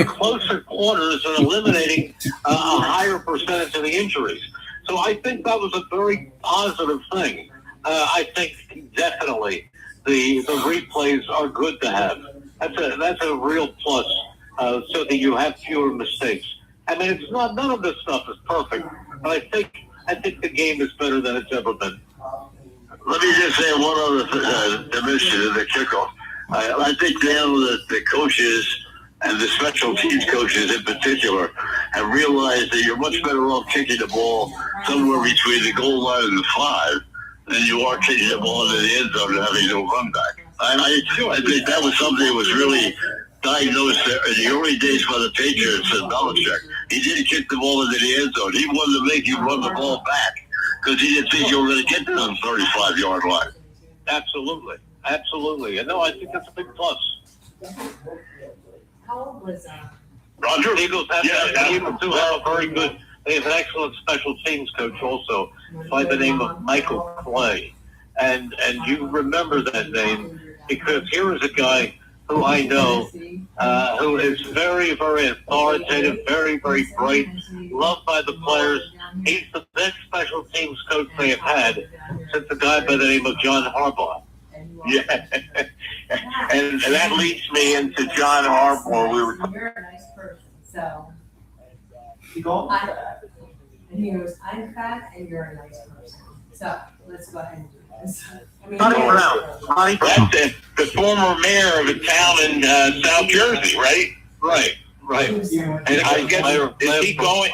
closer quarters and eliminating a higher percentage of the injuries. So I think that was a very positive thing. I think definitely the replays are good to have. That's a real plus, so that you have fewer mistakes. I mean, none of this stuff is perfect, but I think the game is better than it's ever been. Let me just say one other dimension of the kickoff. I think now that the coaches and the special teams coaches in particular have realized that you're much better off kicking the ball somewhere between the goal line and the 5 than you are kicking the ball into the end zone and having no run back. I think that was something that was really diagnosed in the early days by the Patriots and Belichick. He didn't kick the ball into the end zone. He wanted to make you run the ball back because he didn't think you were going to get to the 35-yard line. Absolutely. And no, I think that's a big plus. How old was Roger? The Eagles have a very good. They have an excellent special teams coach also by the name of Michael Clay. And you remember that name because here is a guy who I know who is very, very authoritative, very, very bright, loved by the players. He's the best special teams coach they have had since a guy by the name of John Harbaugh. Yeah. and that leads me into John Harbaugh. You're a nice person, so. And he goes, I'm fat and you're a nice person. So let's go ahead and do this. Sonny Brown. That's the former mayor of a town in South Jersey, right? Right. And I guess, is he going?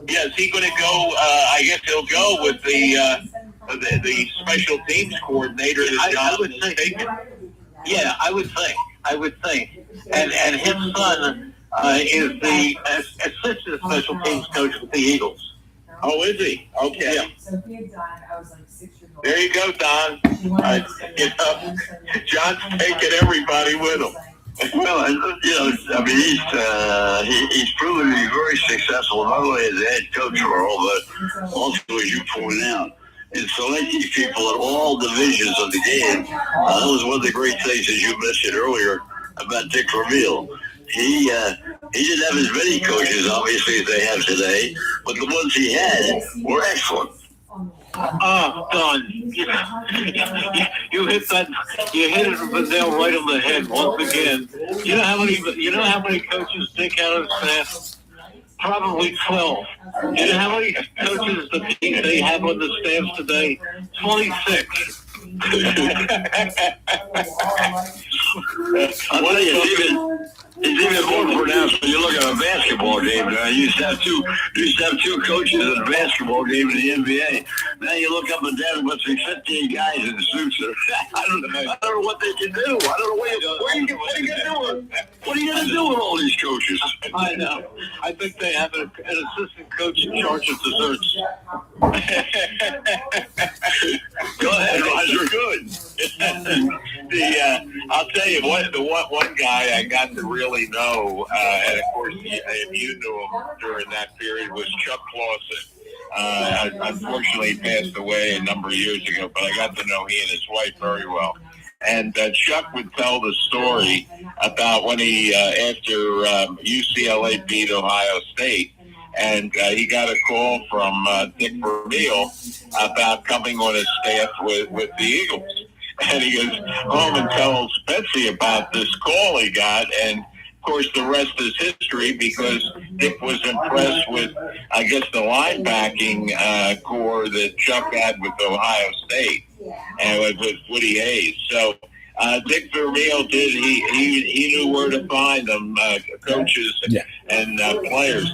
Yeah, is he going to go? I guess he'll go with the special teams coordinator. I would think. Yeah, I would think. And his son is the assistant special teams coach with the Eagles. Oh, is he? Okay. Yeah. So he had died. I was like 6 years old. There you go, Don. John's taking everybody with him. Well, I mean, he's proven to be very successful, not only as a head coach, Merle, but also, as you pointed out, in selecting people at all divisions of the game. That was one of the great things, as you mentioned earlier, about Dick Vermeil. He didn't have as many coaches, obviously, as they have today, but the ones he had were excellent. Don, you hit that. You hit it with the nail right on the head once again. You know how many coaches Dick had on his staff? Probably 12. You know how many coaches that they have on the staff today? 26. I'll tell you, it's even more pronounced when you look at a basketball game. You used to have two coaches in a basketball game in the NBA. Now you look up and down, must be 15 guys in suits. I don't know what they can do. I don't know what are you going to do with all these coaches? I know. I think they have an assistant coach in charge of desserts. Go ahead, Roger. Good. I'll tell you one guy I got to really know, and of course you knew him during that period, was Chuck Clausen. Unfortunately, he passed away a number of years ago, but I got to know he and his wife very well. And Chuck would tell the story about when he, after UCLA beat Ohio State, and he got a call from Dick Vermeil about coming on his staff with the Eagles. And he goes home and tells Betsy about this call he got, and of course the rest is history, because Dick was impressed with, I guess, the linebacking core that Chuck had with Ohio State and with Woody Hayes. So Dick Vermeil did. He knew where to find them, coaches and players.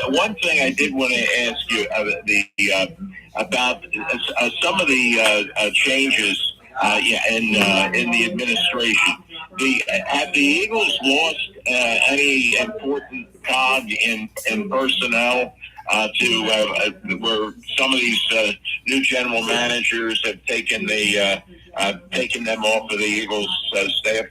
One thing I did want to ask you about some of the changes in the administration. Have the Eagles lost any important cog in personnel to where some of these new general managers have taken them off of the Eagles staff?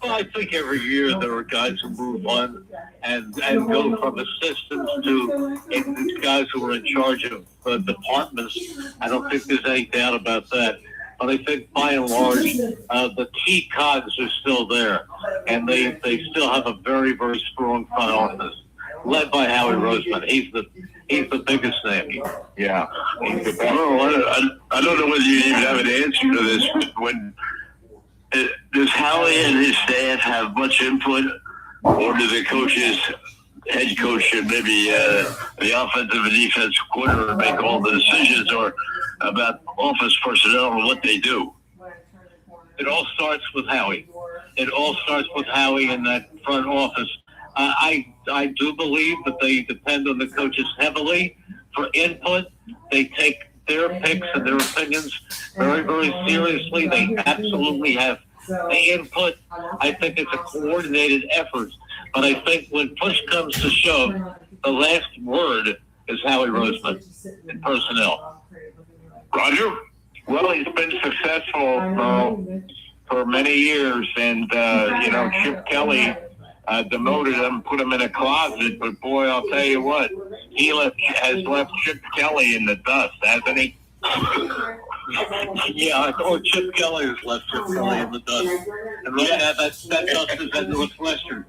Well, I think every year there are guys who move on and go from assistants to guys who are in charge of departments. I don't think there's any doubt about that. But I think by and large, the key cogs are still there, and they still have a very, very strong front office, led by Howie Roseman. He's the biggest name. Yeah, he's the best. I don't know whether you even have an answer to this, but when does Howie and his staff have much input, or do the coaches, head coach and maybe the offensive and defensive coordinator make all the decisions, or about office personnel and what they do? It all starts with Howie. It all starts with Howie in that front office. I do believe that they depend on the coaches heavily for input. They take their picks and their opinions very, very seriously. They absolutely have the input. I think it's a coordinated effort. But I think when push comes to shove, the last word is Howie Roseman in personnel. Roger? Well, he's been successful for many years, and Chip Kelly demoted him, put him in a closet. But boy, I'll tell you what, he has left Chip Kelly in the dust, hasn't he? Yeah, or Chip Kelly has left Chip Kelly in the dust. And right now, that dust is at Northwestern.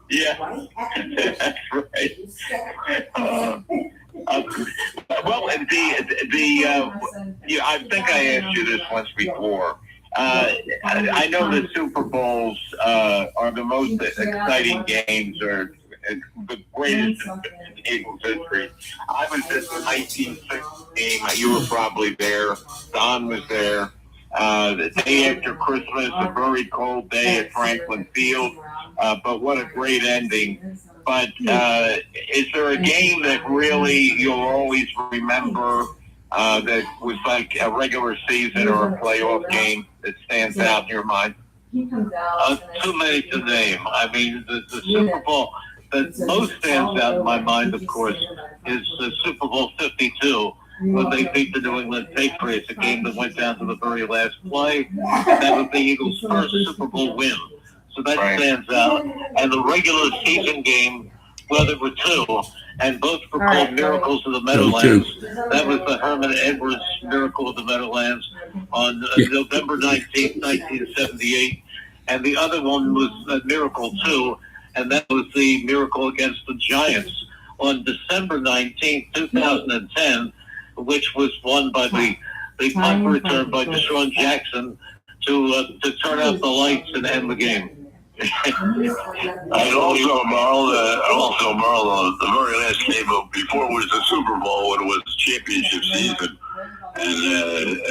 Yeah, that's right. Well, I think I asked you this once before. I know the Super Bowls are the most exciting games, or the greatest in Eagles history. I was at the 1960 game. You were probably there. Don was there. The day after Christmas, a very cold day at Franklin Field. But what a great ending. But is there a game that really you'll always remember that was like a regular season or a playoff game that stands out in your mind? Too many to name. I mean, the Super Bowl that most stands out in my mind, of course, is Super Bowl 52 when they beat the New England Patriots, a game that went down to the very last play. That was the Eagles' first Super Bowl win. So that stands out. And the regular season game, well, there were two, and both were called Miracles of the Meadowlands. That was the Herman Edwards Miracle of the Meadowlands on November 19th, 1978. And the other one was Miracle 2, and that was the Miracle against the Giants on December 19th, 2010, which was won by the punt return by Deshaun Jackson to turn out the lights and end the game. And also, Merle, the very last game before it was the Super Bowl, when it was championship season, and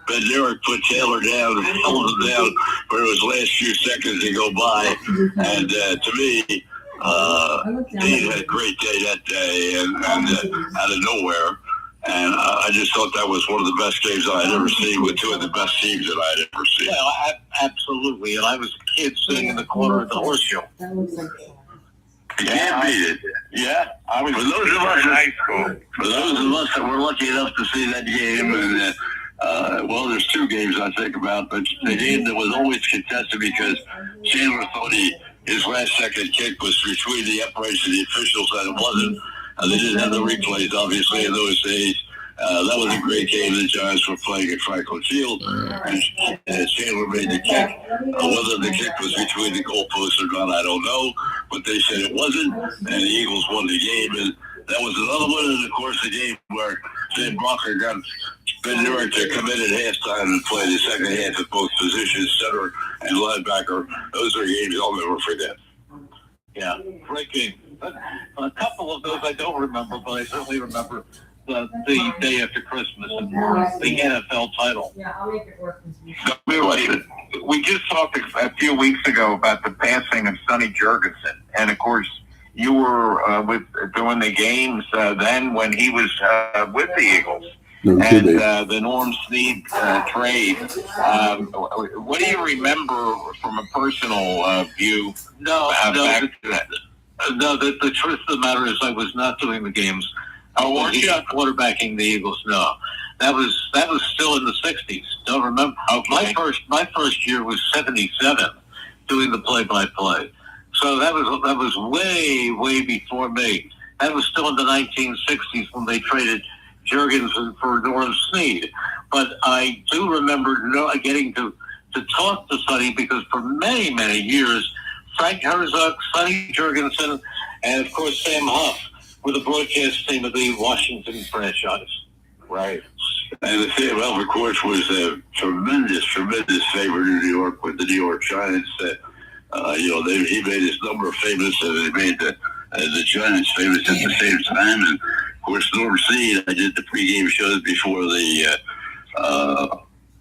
Ben Derrick put Taylor down, held him down for those last few seconds to go by, and to me, Dean had a great day that day, and out of nowhere. And I just thought that was one of the best games I had ever seen with two of the best teams that I had ever seen. Well, absolutely. And I was a kid sitting in the corner of the horseshoe. You can't beat it. Yeah, I was For those of us in high school. For those of us that were lucky enough to see that game, and well, there's two games I think about, but the game that was always contested because Chandler thought his last second kick was between the uprights and the officials, and it wasn't. They didn't have the replays, obviously, in those days. That was a great game. The Giants were playing at Franklin Field, and Chandler made the kick. Whether the kick was between the goalposts or not, I don't know, but they said it wasn't, and the Eagles won the game. And that was another one, and of course, the game where Sam Blocker got Ben Derrick to come in at halftime and play the second half at both positions, center and linebacker. Those are games I'll never forget. Yeah, great game. A couple of those I don't remember, but I certainly remember the day after Christmas and the NFL title. Yeah, I'll make it work. We just talked a few weeks ago about the passing of Sonny Jurgensen, and of course, you were doing the games then when he was with the Eagles. And the Norm Snead trade. What do you remember from a personal view? The truth of the matter is I was not doing the games. Oh, weren't you? Quarterbacking the Eagles? No, that was still in the '60s. Don't remember. Okay. My first year was '77, doing the play-by-play. So that was way before me. That was still in the 1960s when they traded Jurgensen for Norm Snead. But I do remember getting to talk to Sonny because for many years, Frank Herzog, Sonny Jurgensen, and of course Sam Huff were the broadcast team of the Washington franchise. Right. And Sam Huff, of course, was a tremendous favorite in New York with the New York Giants. He made his number famous, and they made the Giants famous at the same time. And of course, Norm Snead, I did the pregame shows before the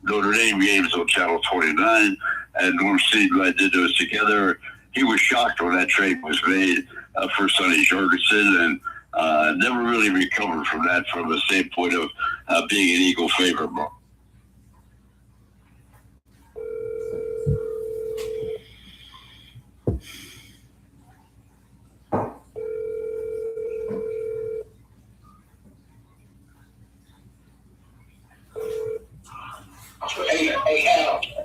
Notre Dame games on Channel 29, and Norm Snead and I did those together. He was shocked when that trade was made for Sonny Jurgensen, and never really recovered from that from the standpoint of being an Eagle favorite.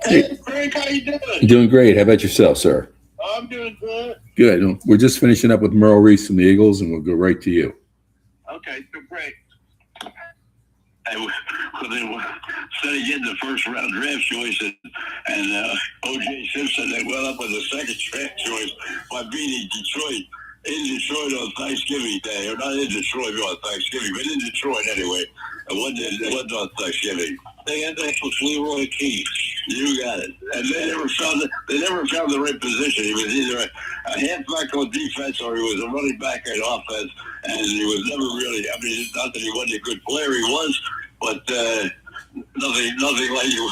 Hey, Frank, how you doing? Doing great. How about yourself, sir? I'm doing good. Good. We're just finishing up with Merle, Reese from the Eagles, and we'll go right to you. Okay, so great. When they instead of getting the first round draft choice and O.J. Simpson, they went up with the second draft choice by beating Detroit in Detroit on Thanksgiving Day, or not in Detroit on Thanksgiving, but in Detroit anyway. It wasn't on Thanksgiving. They ended up with Leroy Keys. You got it. And they never found the right position. He was either a halfback on defense or he was a running back on offense. And he was never really, not that he wasn't a good player, he was, but nothing like you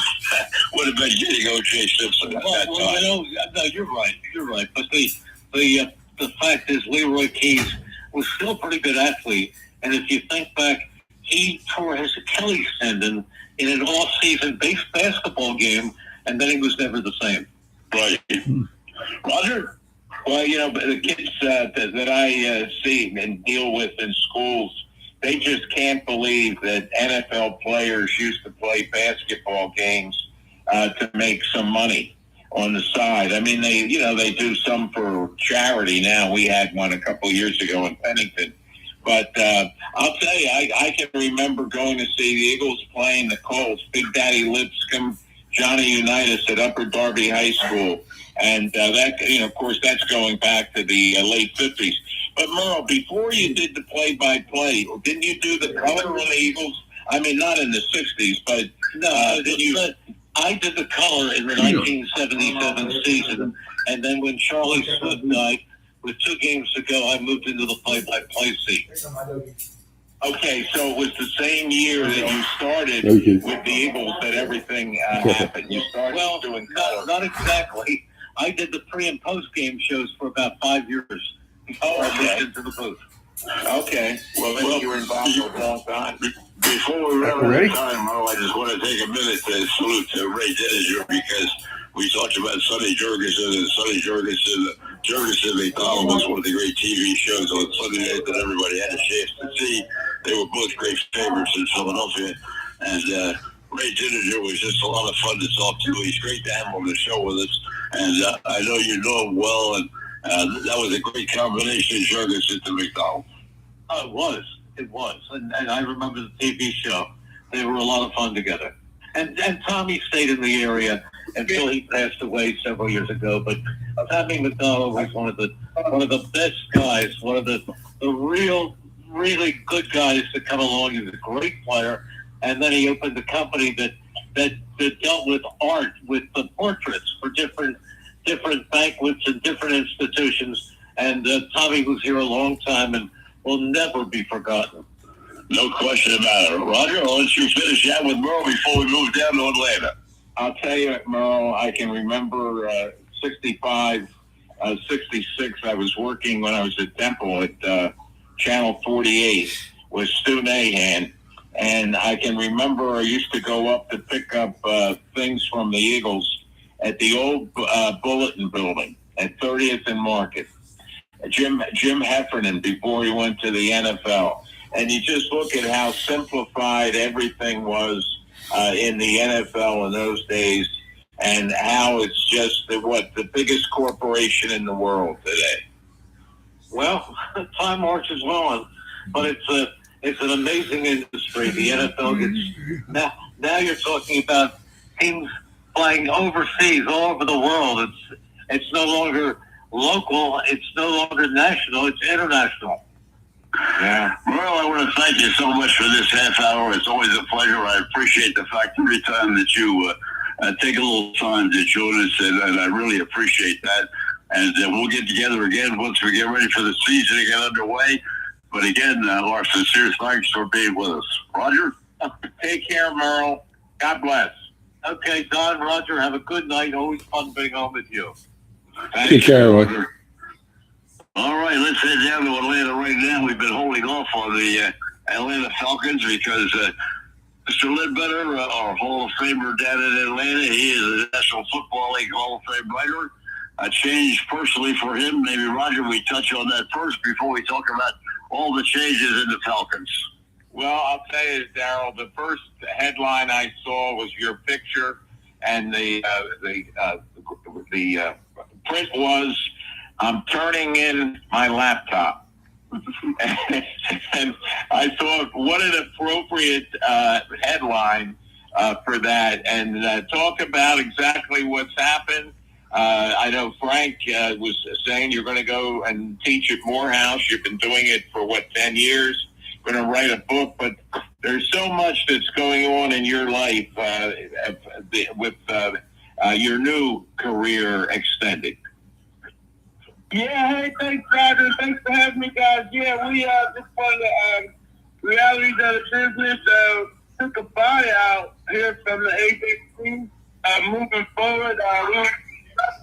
would have been getting O.J. Simpson at that time. No, you're right. But the fact is Leroy Keys was still a pretty good athlete. And if you think back, he tore his Achilles tendon in an off-season basketball game, and then he was never the same. Right. Roger? Well, but the kids that I see and deal with in schools, they just can't believe that NFL players used to play basketball games to make some money on the side. I mean, they do some for charity now. We had one a couple of years ago in Pennington. But I'll tell you, I can remember going to see the Eagles playing the Colts, Big Daddy Lipscomb, Johnny Unitas at Upper Darby High School. And that, of course, that's going back to the late 50s. But Merle, before you did the play-by-play, didn't you do the color on the Eagles? I mean, not in the 60s, but did you? I did the color in the 1977 season, and then when Charlie Swift died, with 2 games to go, I moved into the play-by-play seat. Okay, so it was the same year that you started with the Eagles that everything happened. You started doing color. Not exactly. I did the pre- and post-game shows for about 5 years before I moved into the booth. Okay. Well, you were involved for a long time. Before we run out of time, Merle, I just want to take a minute to salute Ray Denninger, because we talked about Sonny Jurgensen, and Sonny Jurgensen, they thought was one of the great TV shows on Sunday night that everybody had a chance to see. They were both great favorites in Philadelphia, and Ray Denninger was just a lot of fun to talk to. He's great to have him on the show with us, and I know you know him well, and that was a great combination, Jurgensen to McDonald. Oh, it was. And I remember the TV show. They were a lot of fun together. And Tommy stayed in the area until he passed away several years ago. But Tommy McDonald was one of the best guys, one of the really good guys to come along. He was a great player. And then he opened a company that dealt with art, with the portraits for different banquets and different institutions. And Tommy was here a long time and will never be forgotten. No question about it. Roger, why don't you finish that with Merle before we move down to Atlanta? I'll tell you, Merle, I can remember 65, 66. I was working when I was at Temple at Channel 48 with Stu Mahan. And I can remember I used to go up to pick up things from the Eagles at the old Bulletin Building at 30th and Market. Jim Heffernan before he went to the NFL. And you just look at how simplified everything was in the NFL in those days, and how it's just the biggest corporation in the world today. Well, time marches on, but it's an amazing industry. The NFL gets now you're talking about teams playing overseas, all over the world. It's no longer local. It's no longer national. It's international. Yeah. Merle, I want to thank you so much for this half hour. It's always a pleasure. I appreciate the fact every time that you take a little time to join us, and I really appreciate that. And we'll get together again once we get ready for the season to get underway. But again, our sincere thanks for being with us. Roger? Take care, Merle. God bless. Okay, Don, Roger, have a good night. Always fun being on with you. Take care, Roger. All right, let's head down to Atlanta right now. We've been holding off on the Atlanta Falcons because Mr. Ledbetter, our Hall of Famer down in Atlanta, he is a National Football League Hall of Fame writer. A change personally for him. Maybe, Roger, we touch on that first before we talk about all the changes in the Falcons. Well, I'll tell you, Darrell, the first headline I saw was your picture, and the print was, "I'm turning in my laptop." And I thought, what an appropriate headline for that, and talk about exactly what's happened. I know Frank was saying you're going to go and teach at Morehouse. You've been doing it for, 10 years? Going to write a book, but there's so much that's going on in your life with your new career extended. Yeah, hey, thanks, Roger. Thanks for having me, guys. Yeah, we just want to realities of the business took a buyout here from the ABC. Moving forward, we'll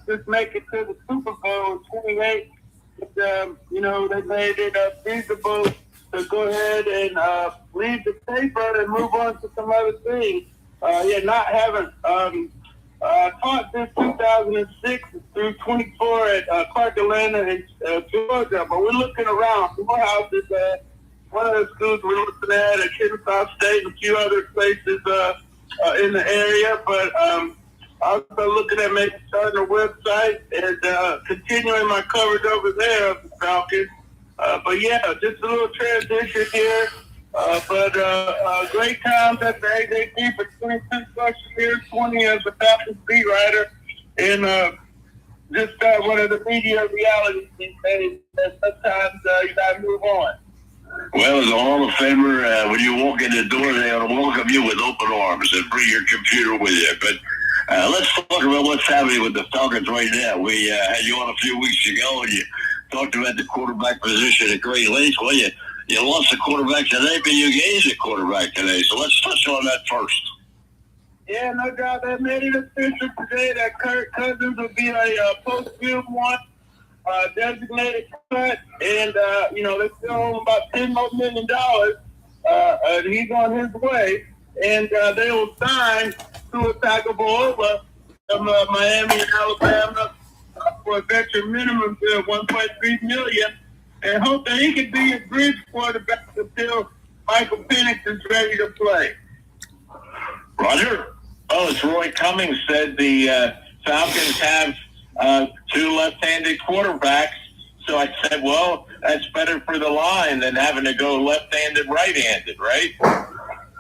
just make it to the Super Bowl 28. But, they made it feasible to go ahead and leave the paper and move on to some other things. Not having taught since 2006 through 24 at Clark Atlanta in Georgia, but we're looking around. Morehouse is one of the schools we're looking at Kennesaw State and a few other places in the area, but also looking at maybe starting a website and continuing my coverage over there of the Falcons. But yeah, just a little transition here. But great times at the AJP for 22 plus years, 20 as a Falcons beat writer, and just one of the media realities these days. Sometimes you gotta move on. Well, as a Hall of Famer, when you walk in the door, they ought to welcome you with open arms and bring your computer with you. But let's talk about what's happening with the Falcons right now. We had you on a few weeks ago, and you talked about the quarterback position at great length. Well, you lost the quarterback today, but you gained the quarterback today. So let's touch on that first. Yeah, no doubt. They made it official today that Kirk Cousins will be a post-field one. Designated cut, and they still owe him about $10 million, and he's on his way. And they will sign Tua Tagovailoa from Miami and Alabama for a veteran minimum bid of $1.3 million, and hope that he can be a bridge quarterback until Michael Penix is ready to play. Roger? Oh, as Roy Cummings said, the Falcons have two left-handed quarterbacks. So I said, well, that's better for the line than having to go left-handed, right-handed, right?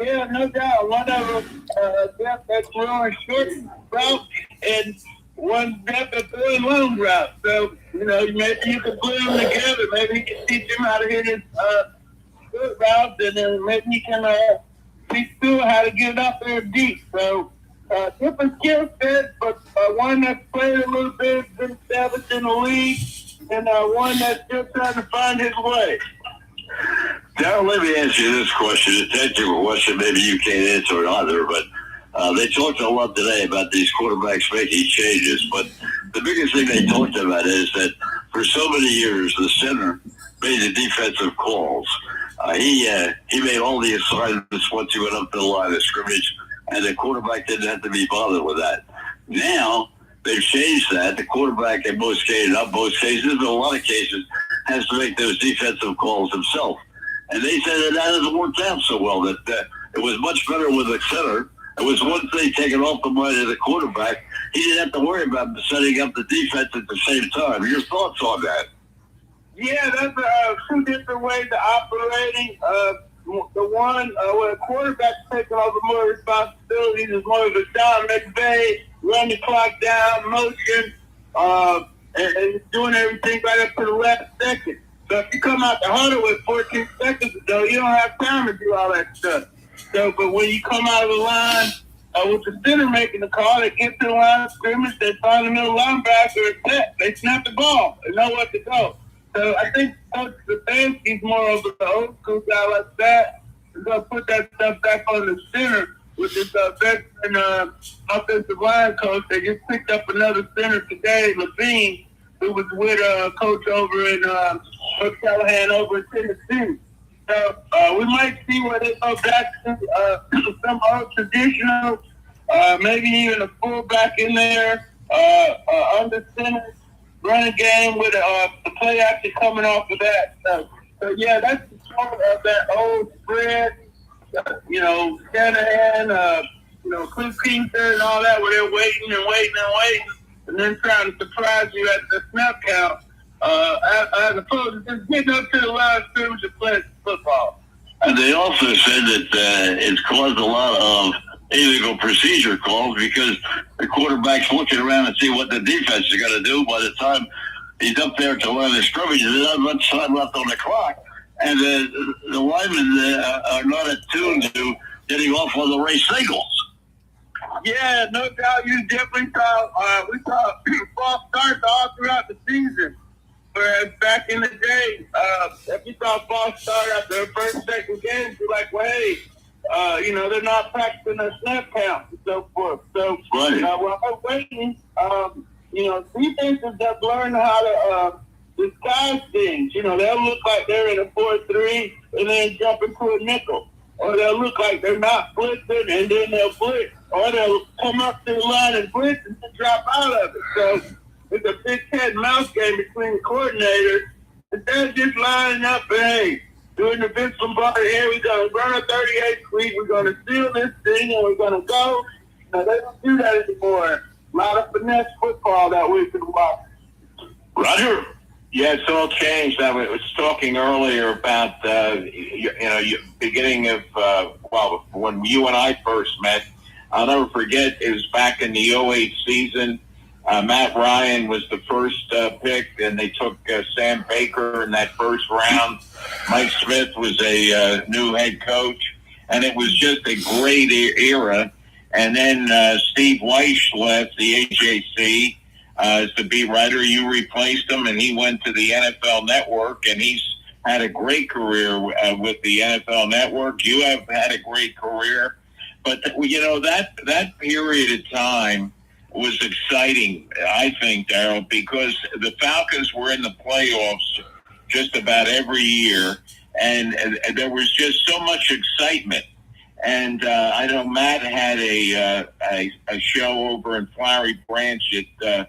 Yeah, no doubt. One of them, that's throwing short route, and one that's throwing long route. So, maybe you could put them together. Maybe you can teach him how to hit his good route, and then maybe you can teach Stu how to get up there deep. So, different skill sets, but one that's played a little bit, been established in the league, and one that's still trying to find his way. Darrell, let me ask you this question. A technical question, maybe you can't answer it either, but they talked a lot today about these quarterbacks making changes, but the biggest thing they talked about is that for so many years, the center made the defensive calls. He made all the assignments once he went up to the line of scrimmage, and the quarterback didn't have to be bothered with that. Now, they've changed that. The quarterback, in most cases, not most cases, but a lot of cases, has to make those defensive calls himself. And they said that hasn't worked out so well, that it was much better with the center. It was one thing taken off the mind of the quarterback. He didn't have to worry about setting up the defense at the same time. Your thoughts on that? Yeah, that's two different ways of operating. The one where a quarterback's taking over more responsibilities is more of a Sean McVay, run the clock down, motion, and doing everything right up to the last second. So if you come out the huddle with 14 seconds ago, you don't have time to do all that stuff. So, but when you come out of the line with the center making the call, they get to the line of scrimmage, they find the middle linebacker, they snap the ball, they know what to go. So I think Coach Stefanski's more of an old school guy like that. He's going to put that stuff back on the center with this veteran offensive line coach. They just picked up another center today, Levine, who was with Coach over in Coach Callahan over in Tennessee. So we might see where they go back to some old traditional, maybe even a fullback in there, under center. Running game with the play action coming off of that. So yeah, that's the sort of that old spread, Shanahan, Cliff Kingston and all that, where they're waiting, and then trying to surprise you at the snap count, as opposed to just getting up to the line of scrimmage and playing football. And they also said that it's caused a lot of illegal procedure calls because the quarterback's looking around and see what the defense is going to do. By the time he's up there to line the scrimmage, there's not much time left on the clock, and the linemen are not attuned to getting off on the race signals. Yeah, no doubt. You definitely saw we saw false starts all throughout the season. Whereas back in the day, if you saw a false start after the first, second game, you're like, well, hey, they're not practicing their snap count and so forth. So while we're waiting, defenses have learned how to disguise things. They'll look like they're in a 4-3 and then jump into a nickel. Or they'll look like they're not blitzing and then they'll blitz. or they'll come up to the line and blitz and drop out of it. So it's a big cat and mouse game between the coordinators. Instead of just lining up and, hey, doing the Vince Lombardi, here we're going to run a 38 speed, we're going to steal this thing, and we're going to go. No, they don't do that anymore. A lot of finesse football that we can watch. Roger? Yeah, it's all changed. I was talking earlier about, beginning of, when you and I first met. I'll never forget, it was back in the 08 season. Matt Ryan was the first pick, and they took Sam Baker in that first round. Mike Smith was a new head coach, and it was just a great era. And then Steve Weish left the AJC as the beat writer. You replaced him, and he went to the NFL Network, and he's had a great career with the NFL Network. You have had a great career. But, that period of time was exciting, I think, Darrell, because the Falcons were in the playoffs just about every year, and there was just so much excitement. And I know Matt had a show over in Flowery Branch at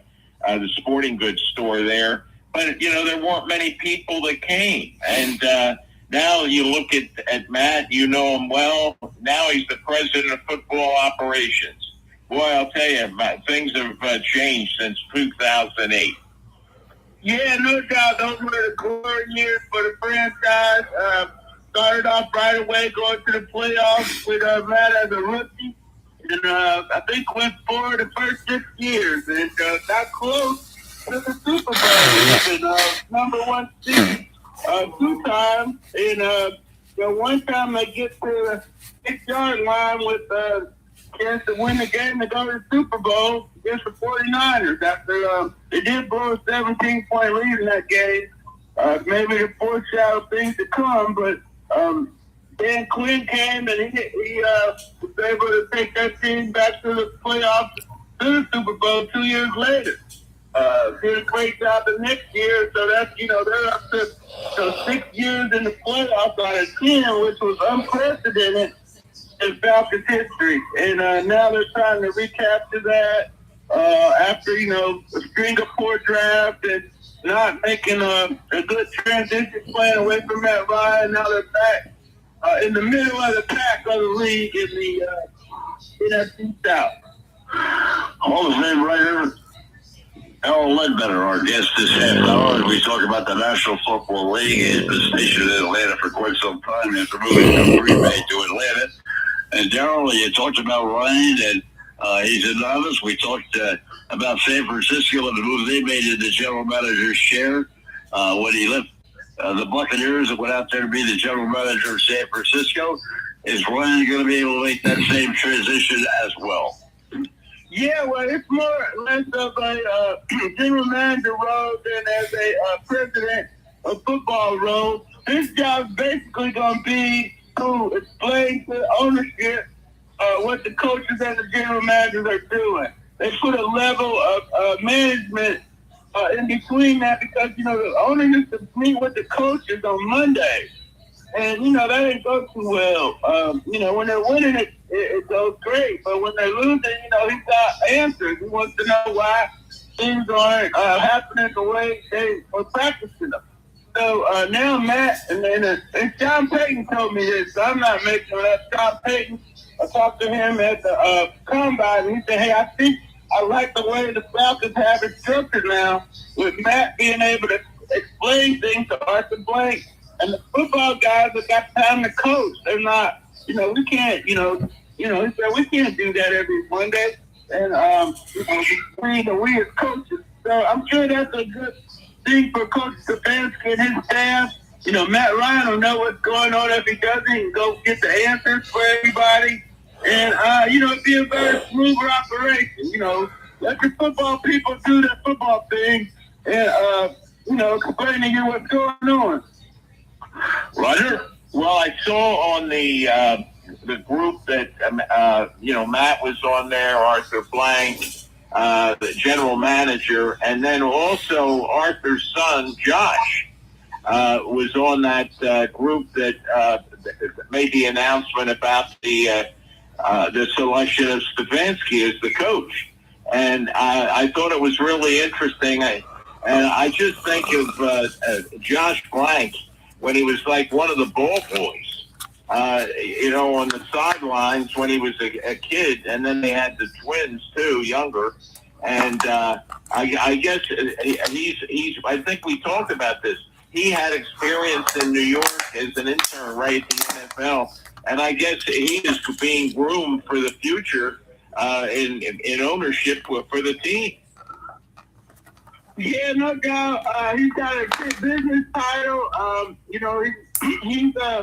the sporting goods store there, but there weren't many people that came. And now you look at Matt, you know him well. Now he's the president of football operations. Boy, I'll tell you, things have changed since 2008. Yeah, no doubt. Those were the glory years for the franchise. Started off right away going to the playoffs with Matt as a rookie. And I think went for the first 6 years and got close to the Super Bowl. And number one seed 2 times. And one time they get to the 6-yard line with chance to win the game to go to the Super Bowl against the 49ers after they did blow a 17-point lead in that game. Maybe to foreshadow things to come, but Dan Quinn came and he was able to take that team back to the playoffs, to the Super Bowl 2 years later. Did a great job the next year, so that's, they're up to 6 years in the playoffs out of 10, which was unprecedented in Falcons history. And now they're trying to recapture that after, a string of poor draft and not making a good transition plan away from Matt Ryan. Now they're back in the middle of the pack of the league in the NFC South. Hall of Fame writer Ledbetter, our guest this half hour, as we talk about the National Football League. He's been stationed in Atlanta for quite some time after moving from Green Bay to Atlanta. And Darrell, you talked about Ryan, and he's a novice. We talked about San Francisco and the move they made in the general manager's chair when he left the Buccaneers and went out there to be the general manager of San Francisco. Is Ryan going to be able to make that same transition as well? Yeah, well, it's more or less of a general manager role than as a president of football role. His job's basically going to be to explain to the ownership what the coaches and the general managers are doing. They put a level of management in between that because, the owner used to meet with the coaches on Monday. And, that didn't go too well. When they're winning, it goes great. But when they're losing, he's got answers. He wants to know why things aren't happening the way they were practicing them. So now Matt, and Sean Payton told me this, so I'm not making it up. Sean Payton, I talked to him at the combine, and he said, hey, I think I like the way the Falcons have it structured now, with Matt being able to explain things to Arthur Blank. And the football guys have got time to coach. They're not, we can't, he said, we can't do that every Monday. And, we as coaches. So I'm sure that's a good thing for Coach Stefanski and his staff. Matt Ryan will know what's going on. If he doesn't, he can go get the answers for everybody. And, it'd be a very smoother operation. Let the football people do their football thing and, explain to you what's going on. Roger? Well, I saw on the group that, Matt was on there, Arthur Blank, the general manager, and then also Arthur's son, Josh, was on that group that made the announcement about the the selection of Stefanski as the coach. And I thought it was really interesting. And I just think of Josh Blank when he was like one of the ball boys, on the sidelines when he was a kid. And then they had the twins, too, younger. And I guess I think we talked about this. He had experience in New York as an intern right at the NFL. And I guess he is being groomed for the future in ownership for the team. Yeah, no doubt. He's got a good business title. He's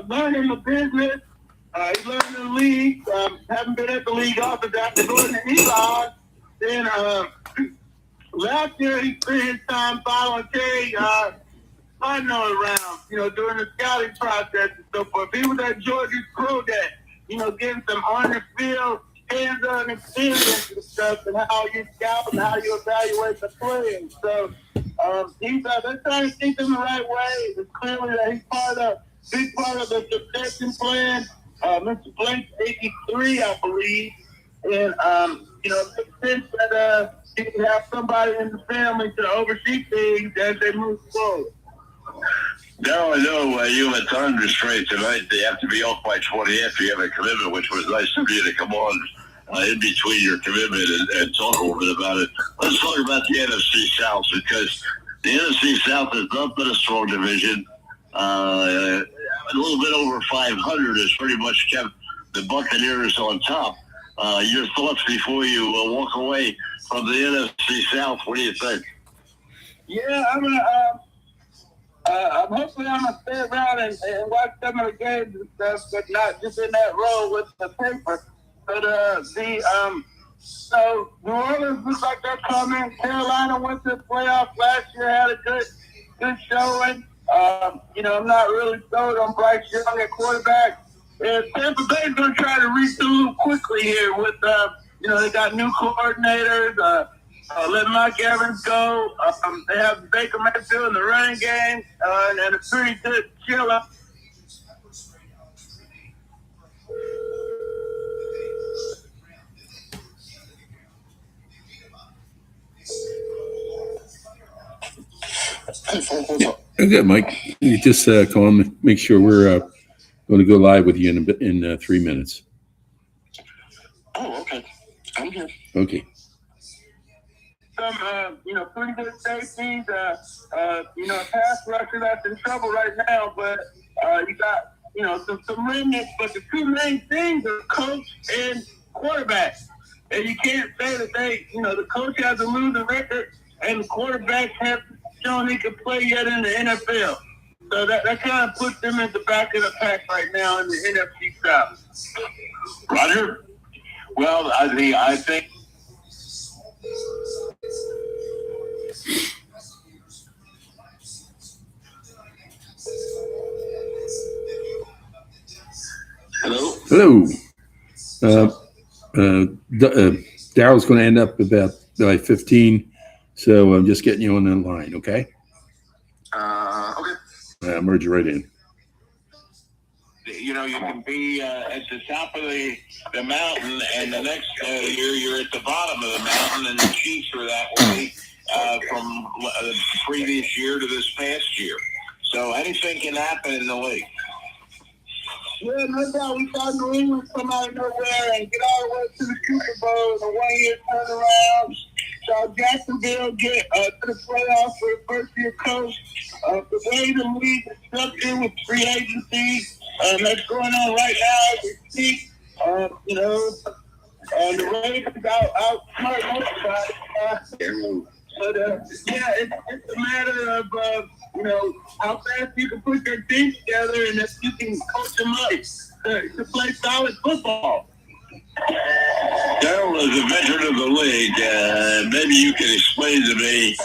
learning the business. He's learning the league. Haven't been at the league office after going to Elon. Then last year he spent his time following Terry around, during the scouting process and so forth. He was at Georgia's Pro Day, getting some on the field, hands-on experience and stuff, and how you scout and how you evaluate the players. So they're trying to think in the right way. It's clearly that he's big part of the succession plan. Mr. Blake's 83, I believe, and it makes sense that he can have somebody in the family to oversee things as they move forward. Darrell, I know you have a ton of straight tonight. They have to be off by 20 after you have a commitment, which was nice of you to come on in between your commitment and talk a little bit about it. Let's talk about the NFC South, because the NFC South has not been a strong division. A little bit over 500 has pretty much kept the Buccaneers on top. Your thoughts before you walk away from the NFC South? What do you think? Yeah, hopefully I'm gonna stay around and watch some of the games and stuff, but not just in that role with the paper. But so New Orleans looks like they're coming. Carolina went to the playoffs last year, had a good showing. I'm not really sold on Bryce Young at quarterback. And Tampa Bay's gonna try to retool quickly here with they got new coordinators. Let Mike Evans go. They have Baker Mayfield in the running game, and a pretty good killer. Okay, Mike. You just call and make sure we're going to go live with you in 3 minutes. Oh, okay. I'm here. Okay. Some, pretty good safeties, a pass rusher that's in trouble right now, but you got, some remnants, but the two main things are coach and quarterback. And you can't say that the coach has a losing record and the quarterback has shown he can play yet in the NFL. So that kind of puts them in the back of the pack right now in the NFC South. Roger? Well, I think. Hello. Darrell's going to end up about 15, so I'm just getting you on the line, okay? Okay. Merge you right in. You can be at the top of the mountain, and the next year you're at the bottom of the mountain, and the Chiefs are that way from the previous year to this past year. So anything can happen in the league. Yeah, no doubt. We saw New England come out of nowhere and get all the way to the Super Bowl in a one-year turnaround. Saw Jacksonville get to the playoffs for the first-year coach. The way the league is structured with free agency, that's going on right now as we speak. The Ravens outsmart most. But it's a matter of how fast you can put your team together and if you can coach them up to play solid football. Darrell is a veteran of the league. Maybe you can explain to me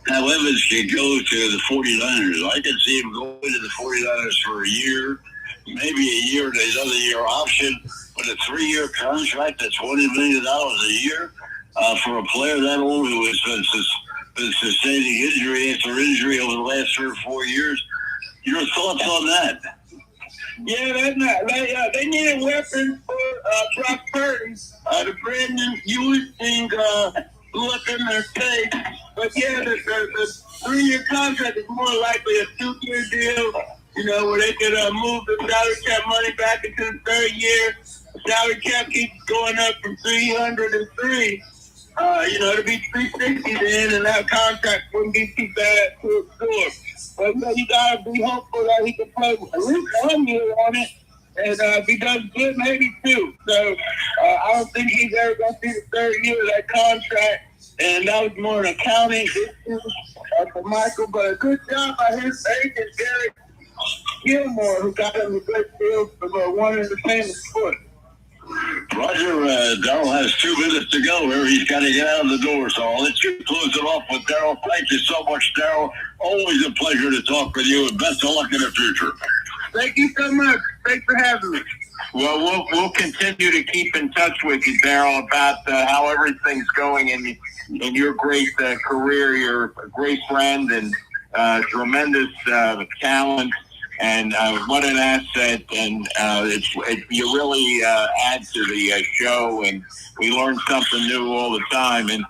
how Evans can go to the 49ers. I can see him going to the 49ers for a year, maybe a year and another year option, but a 3-year contract at $20 million a year for a player that old who has been sustaining injury after injury over the last 3 or 4 years. Your thoughts on that? Yeah, they needed weapons for Brock Purdy, the Brandon Ewing thing blew up in their face. But yeah, the 3-year contract is more likely a 2-year deal, you know, where they could move the salary cap money back into the 3rd year. The salary cap keeps going up from 303. You know, it'll be 360 then, and that contract wouldn't be too bad to absorb. But you gotta be hopeful that he can play at least 1 year on it, and if he does good, maybe 2. So I don't think he's ever gonna see the 3rd year of that contract, and that was more an accounting issue for Michael. But a good job by his agent, Derek Gilmore, who got him a good deal for one entertainment sport. Roger, Darrell has 2 minutes to go here. He's got to get out of the door, so I'll let you close it off with Darrell. Thank you so much, Darrell. Always a pleasure to talk with you, and best of luck in the future. Thank you so much. Thanks for having me. Well, we'll continue to keep in touch with you, Darrell, about how everything's going in your great career. You're a great friend and tremendous talent. And what an asset, and you really add to the show, and we learn something new all the time. And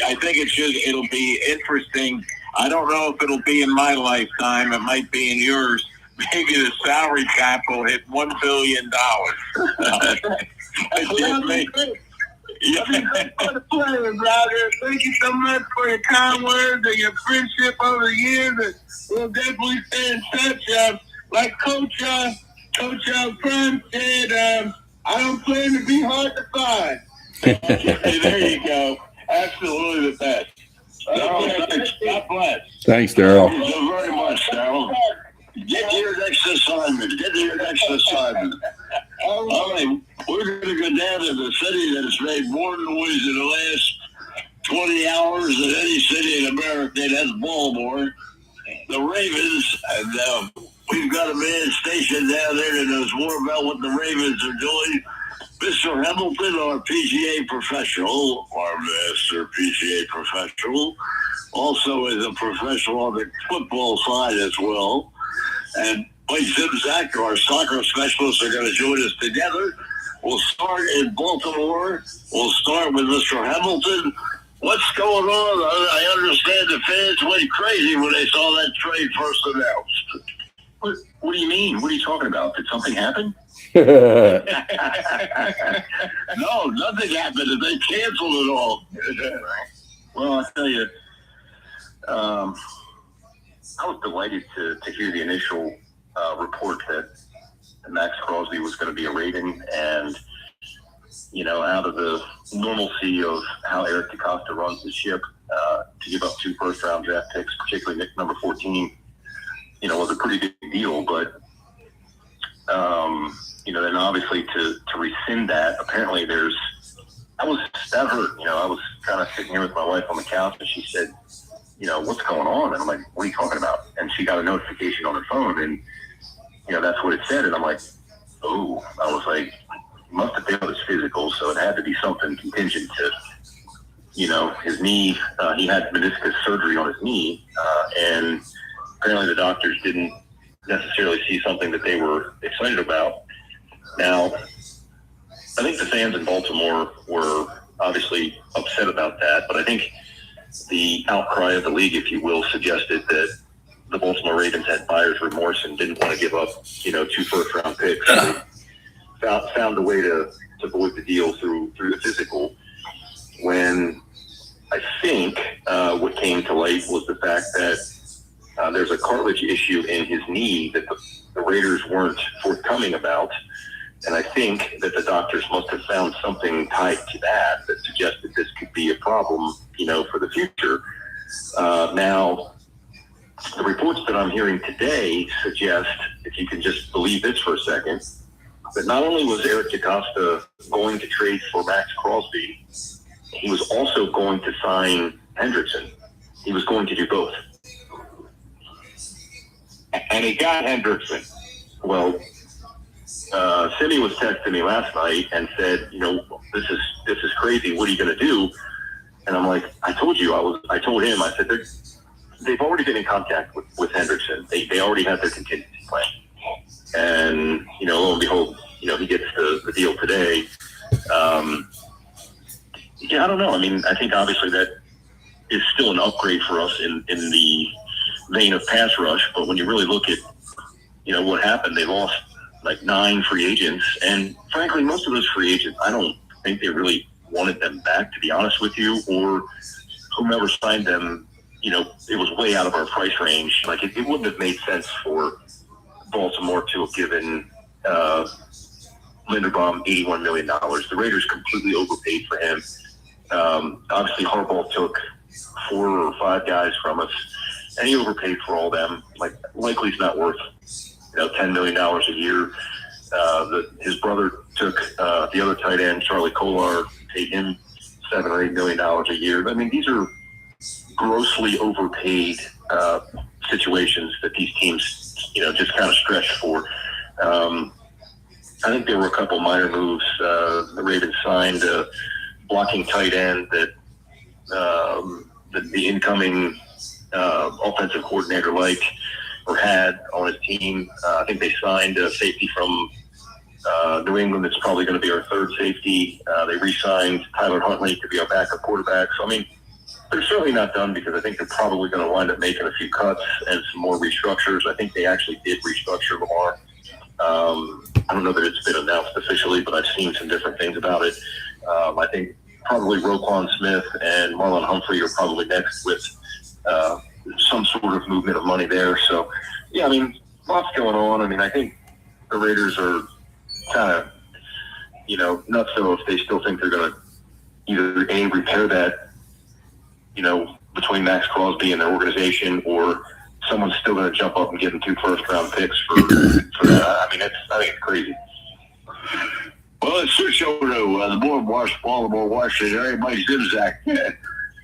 I think it'll be interesting. I don't know if it'll be in my lifetime. It might be in yours. Maybe the salary cap will hit $1 billion. Roger. Thank you so much for your kind words and your friendship over the years. And we'll definitely stay in touch. Like Coach Prime said, I don't plan to be hard to find. Hey, there you go. Absolutely the best. Darrell, thanks. God bless. Thanks, Darrell. Thank you very much, Darrell. Get to your next assignment. All right, we're going to go down to the city that has made more noise in the last 20 hours than any city in America. That's Baltimore. The Ravens, and we've got a man stationed down there that knows more about what the Ravens are doing. Mr. Hamilton, our PGA professional, our master PGA professional, also is a professional on the football side as well. And Mike Zimzak, our soccer specialists, are going to join us together. We'll start in Baltimore. We'll start with Mr. Hamilton. What's going on? I understand the fans went crazy when they saw that trade first announced. What do you mean? What are you talking about? Did something happen? No, nothing happened. They canceled it all. Well, I tell you, I was delighted to hear the initial report that Max Crosby was going to be a Raven, and you know, out of the normalcy of how Eric DeCosta runs the ship, to give up 2 first-round draft picks, particularly number 14, you know, was a pretty big deal. But you know, then obviously to rescind that, apparently that hurt. You know, I was kind of sitting here with my wife on the couch, and she said, you know, what's going on? And I'm like, what are you talking about? And she got a notification on her phone, and you know, that's what it said. And I'm like, oh, I was like, he must have failed his physical, so it had to be something contingent to, you know, his knee. He had meniscus surgery on his knee, and apparently the doctors didn't necessarily see something that they were excited about. Now, I think the fans in Baltimore were obviously upset about that, but I think the outcry of the league, if you will, suggested that the Baltimore Ravens had buyer's remorse and didn't want to give up, you know, 2 first-round picks. So they found a way to void the deal through the physical, when I think what came to light was the fact that there's a cartilage issue in his knee that the Raiders weren't forthcoming about. And I think that the doctors must have found something tied to that suggested this could be a problem, you know, for the future. Now, the reports that I'm hearing today suggest, if you can just believe this for a second, that not only was Eric DeCosta going to trade for Max Crosby, he was also going to sign Hendrickson. He was going to do both. And he got Hendrickson. Well, Simi was texting me last night and said, you know, this is crazy. What are you going to do? And I'm like, I told him, I said, they've already been in contact with Hendrickson. They already have their contingency plan. And, you know, lo and behold, he gets the deal today. Yeah, I don't know. I mean, I think obviously that is still an upgrade for us in the vein of pass rush. But when you really look at, what happened, they lost like 9 free agents. And frankly, most of those free agents, I don't think they really wanted them back, to be honest with you, or whomever signed them, it was way out of our price range. Like it wouldn't have made sense for Baltimore to have given Linderbaum $81 million. The Raiders completely overpaid for him. Obviously, Harbaugh took 4 or 5 guys from us, and he overpaid for all them. Like, likely he's not worth, $10 million a year. His brother took the other tight end, Charlie Kolar, paid him $7 or $8 million a year. I mean, these are grossly overpaid situations that these teams, just kind of stretch for. I think there were a couple minor moves. The Ravens signed a blocking tight end that the incoming offensive coordinator had on his team. I think they signed a safety from New England that's probably going to be our third safety. They re-signed Tyler Huntley to be our backup quarterback. So, I mean, they're certainly not done because I think they're probably going to wind up making a few cuts and some more restructures. I think they actually did restructure Lamar. I don't know that it's been announced officially, but I've seen some different things about it. I think probably Roquan Smith and Marlon Humphrey are probably next with some sort of movement of money there. So, yeah, I mean, lots going on. I mean, I think the Raiders are kind of, nuts though if they still think they're going to either A, repair that, between Max Crosby and their organization, or someone's still going to jump up and give them 2 first-round picks for that. I mean, I think it's crazy. Well, let's switch over to the Baltimore, Washington area, Mike Zimzak,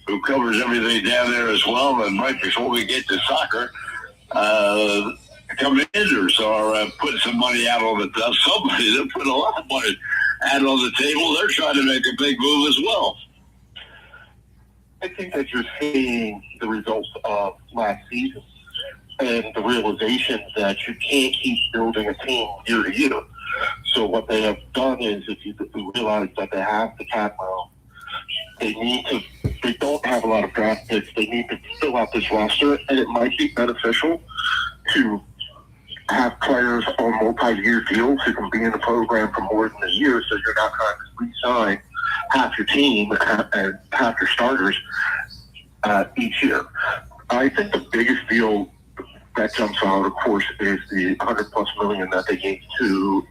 who covers everything down there as well. And right before we get to soccer, Commanders are putting some money out on the somebody. They're putting a lot of money out on the table. They're trying to make a big move as well. I think that you're seeing the results of last season and the realization that you can't keep building a team year to year. So what they have done is, if you realize that they have the cap room, they don't have a lot of draft picks. They need to fill out this roster, and it might be beneficial to have players on multi-year deals who can be in the program for more than a year, so you're not trying to re-sign half your team and half your starters each year. I think the biggest deal that jumps out, of course, is the $100+ million that they gave to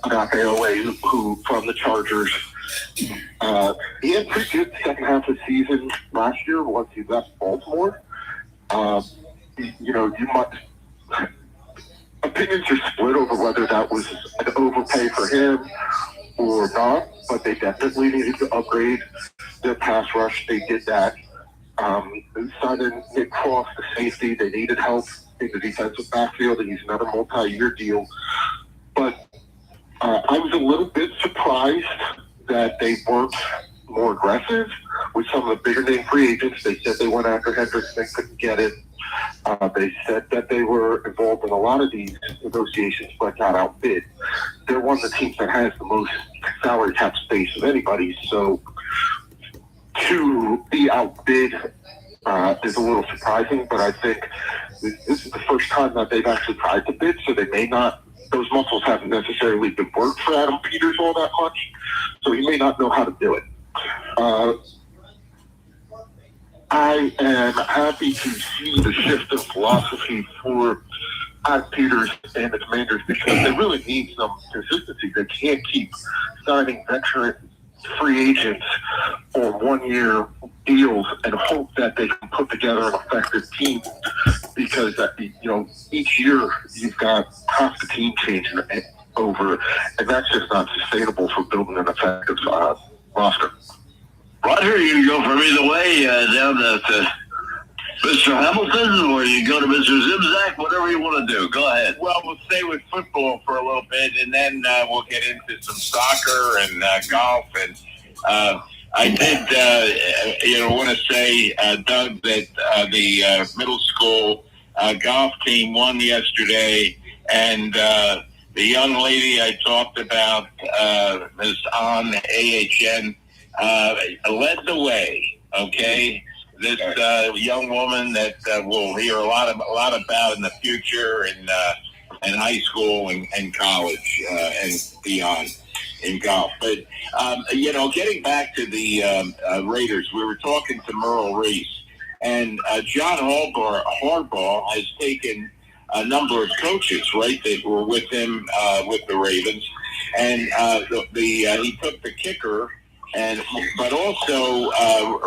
Agape, who from the Chargers. He had a pretty good second half of the season last year once he left Baltimore. Opinions are split over whether that was an overpay for him or not, but they definitely needed to upgrade their pass rush. They did that. They signed in Nick Cross, the safety. They needed help in the defensive backfield, and he's another multi-year deal. But I was a little bit surprised that they weren't more aggressive with some of the bigger name free agents. They said they went after Hendricks, they couldn't get it. They said that they were involved in a lot of these negotiations but got outbid. They're one of the teams that has the most salary cap space of anybody, so to be outbid is a little surprising, but I think this is the first time that they've actually tried to bid, so they may not, those muscles haven't necessarily been worked for Adam Peters all that much, so he may not know how to do it. I am happy to see the shift of philosophy for Adam Peters and the Commanders because they really need some consistency. They can't keep signing veteran free agents on 1-year deals and hope that they can put together an effective team because each year you've got half the team changing over, and that's just not sustainable for building an effective roster. Roger, you can go from either way down to Mr. Hamilton, or you go to Mr. Zimzak, whatever you want to do. Go ahead. Well, we'll stay with football for a little bit, and then we'll get into some soccer and golf. And I did, want to say, Doug, that the middle school golf team won yesterday, and the young lady I talked about, Ms. on AHN, led the way. Okay, this young woman that we'll hear a lot about in the future in high school and college and beyond in golf. But getting back to the Raiders, we were talking to Merle, Reese, and John Harbaugh has taken a number of coaches, right, that were with him with the Ravens, and he took the kicker, but also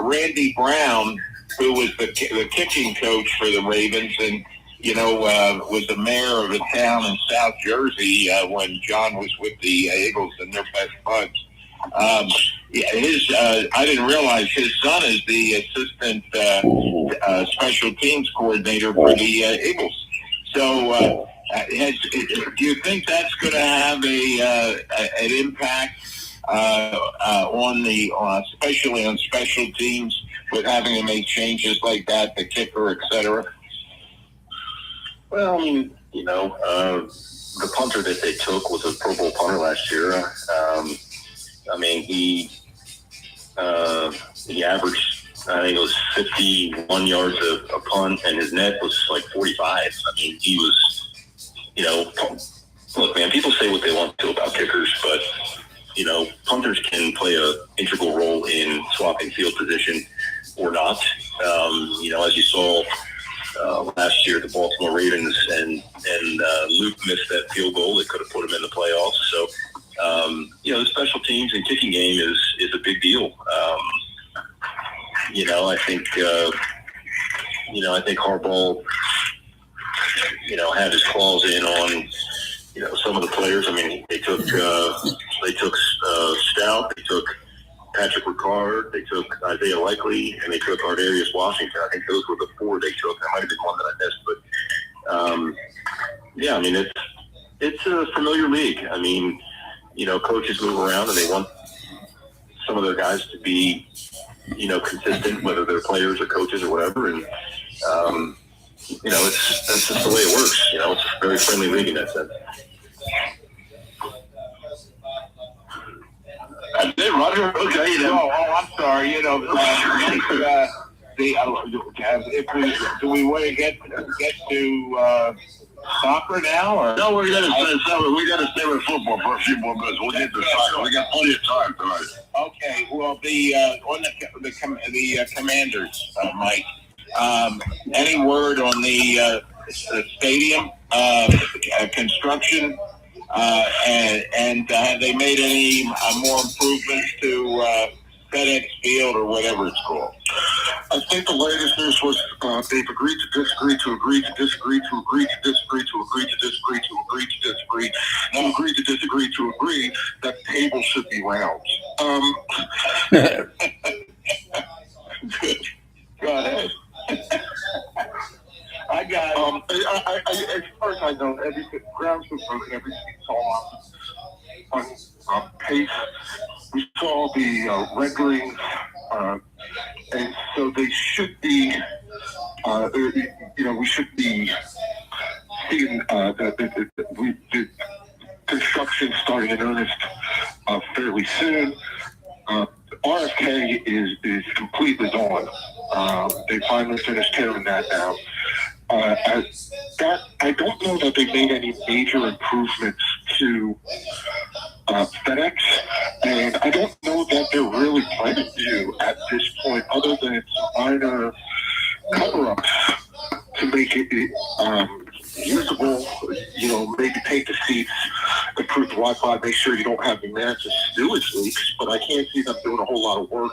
Randy Brown, who was the kicking coach for the Ravens, and was the mayor of a town in South Jersey when John was with the Eagles, and they're best buds. I didn't realize his son is the assistant special teams coordinator for the Eagles. So, do you think that's going to have an impact especially on special teams, with having to make changes like that, the kicker, etc.? Well, I mean, the punter that they took was a Pro Bowl punter last year. He averaged, I think it was 51 yards a punt, and his net was like 45. I mean, he was, look, man, people say what they want to about kickers, but, punters can play an integral role in swapping field position or not. As you saw last year, the Baltimore Ravens and Luke missed that field goal that could have put him in the playoffs. So, the special teams and kicking game is a big deal. I think Harbaugh, had his claws in on, some of the players. I mean, they took Stout, they took Patrick Ricard, they took Isaiah Likely, and they took Ardarius Washington. I think those were the four they took. That might have been one that I missed, but it's a familiar league. I mean, coaches move around and they want some of their guys to be, consistent, whether they're players or coaches or whatever. And, that's just the way it works. It's a very friendly league in that sense. That's it, Roger. Okay. I'm sorry. Do we want to get to soccer now? Or? No, we got to stay with football for a few more minutes. We'll get to soccer. We got plenty of time tonight. Okay. Well, the Commanders, Mike. Any word on the stadium construction? And have they made any more improvements to FedEx Field or whatever it's called? I think the latest news was they've agreed to disagree to agree to disagree to agree to disagree to agree to disagree to agree to disagree to agree to disagree to agree that the table should be round. Go ahead. I got as far as I know, everything ground's been broken. Everything's all on pace. We saw the renderings, and so they should be. We should be seeing the construction starting in earnest fairly soon. RFK is completely gone. They finally finished tearing that down. I don't know that they made any major improvements to FedEx, and I don't know that they're really planning to at this point, other than some minor cover-ups to make it usable. Maybe paint the seats, improve the Wi-Fi, make sure you don't have any massive sewage leaks. But I can't see them doing a whole lot of work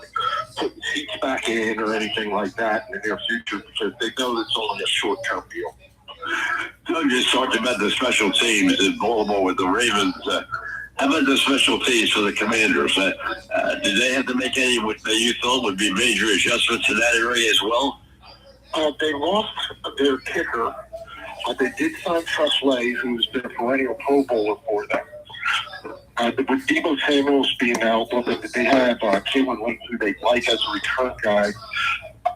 putting seats back in or anything like that in the near future, because they know it's only a short-term deal. So you just talked about the special teams in Baltimore with the Ravens. How about the special teams for the Commanders? Did they have to make any what you thought would be major adjustments in that area as well? They lost their kicker. They did sign Trusley, who's been a perennial Pro Bowler for them. With Deebo Samuels being out, they have Kalen Lynch, who they like as a return guy.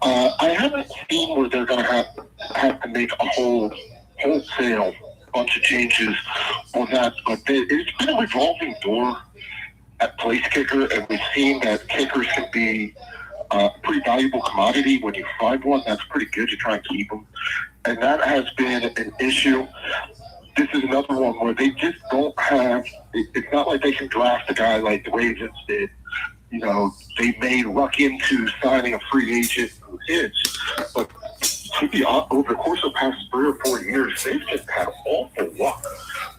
I haven't seen where they're going to have to make a wholesale bunch of changes on that, but it's been a revolving door at place kicker, and we've seen that kickers can be a pretty valuable commodity. When you find one, that's pretty good. You try and keep them, and that has been an issue. This is another one where they just don't have. It's not like they can draft a guy like the Ravens did. You know, they may luck into signing a free agent who hits, but over the course of the past 3 or 4 years, they've just had awful luck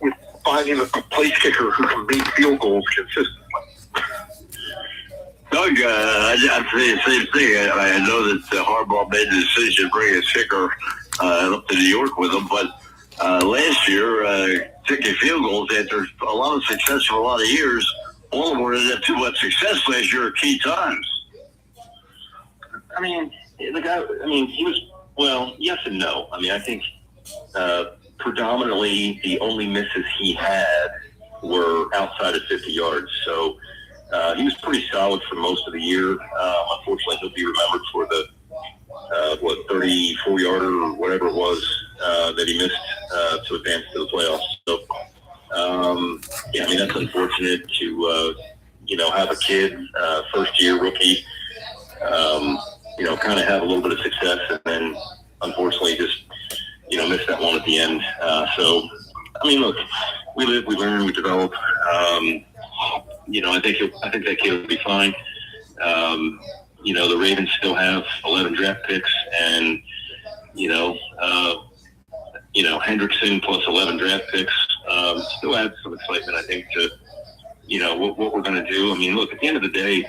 with finding a place kicker who can make field goals consistently. Doug, I'd say the same thing. I know that Harbaugh made the decision to bring a kicker up to New York with him, but last year, kicking field goals after a lot of success for a lot of years, Baltimore didn't have too much success last year at key times. I mean, the guy, he was, well, yes and no. I mean, I think predominantly the only misses he had were outside of 50 yards. So he was pretty solid for most of the year. Unfortunately, he'll be remembered for the, 34-yarder or whatever it was that he missed to advance to the playoffs. So, yeah, I mean, that's unfortunate to, have a kid, first-year rookie, kind of have a little bit of success and then unfortunately just, miss that one at the end. So, I mean, look, we live, we learn, we develop. I think that kid will be fine. The Ravens still have 11 draft picks and, Hendrickson plus 11 draft picks still adds some excitement, I think, to, what we're going to do. I mean, look, at the end of the day,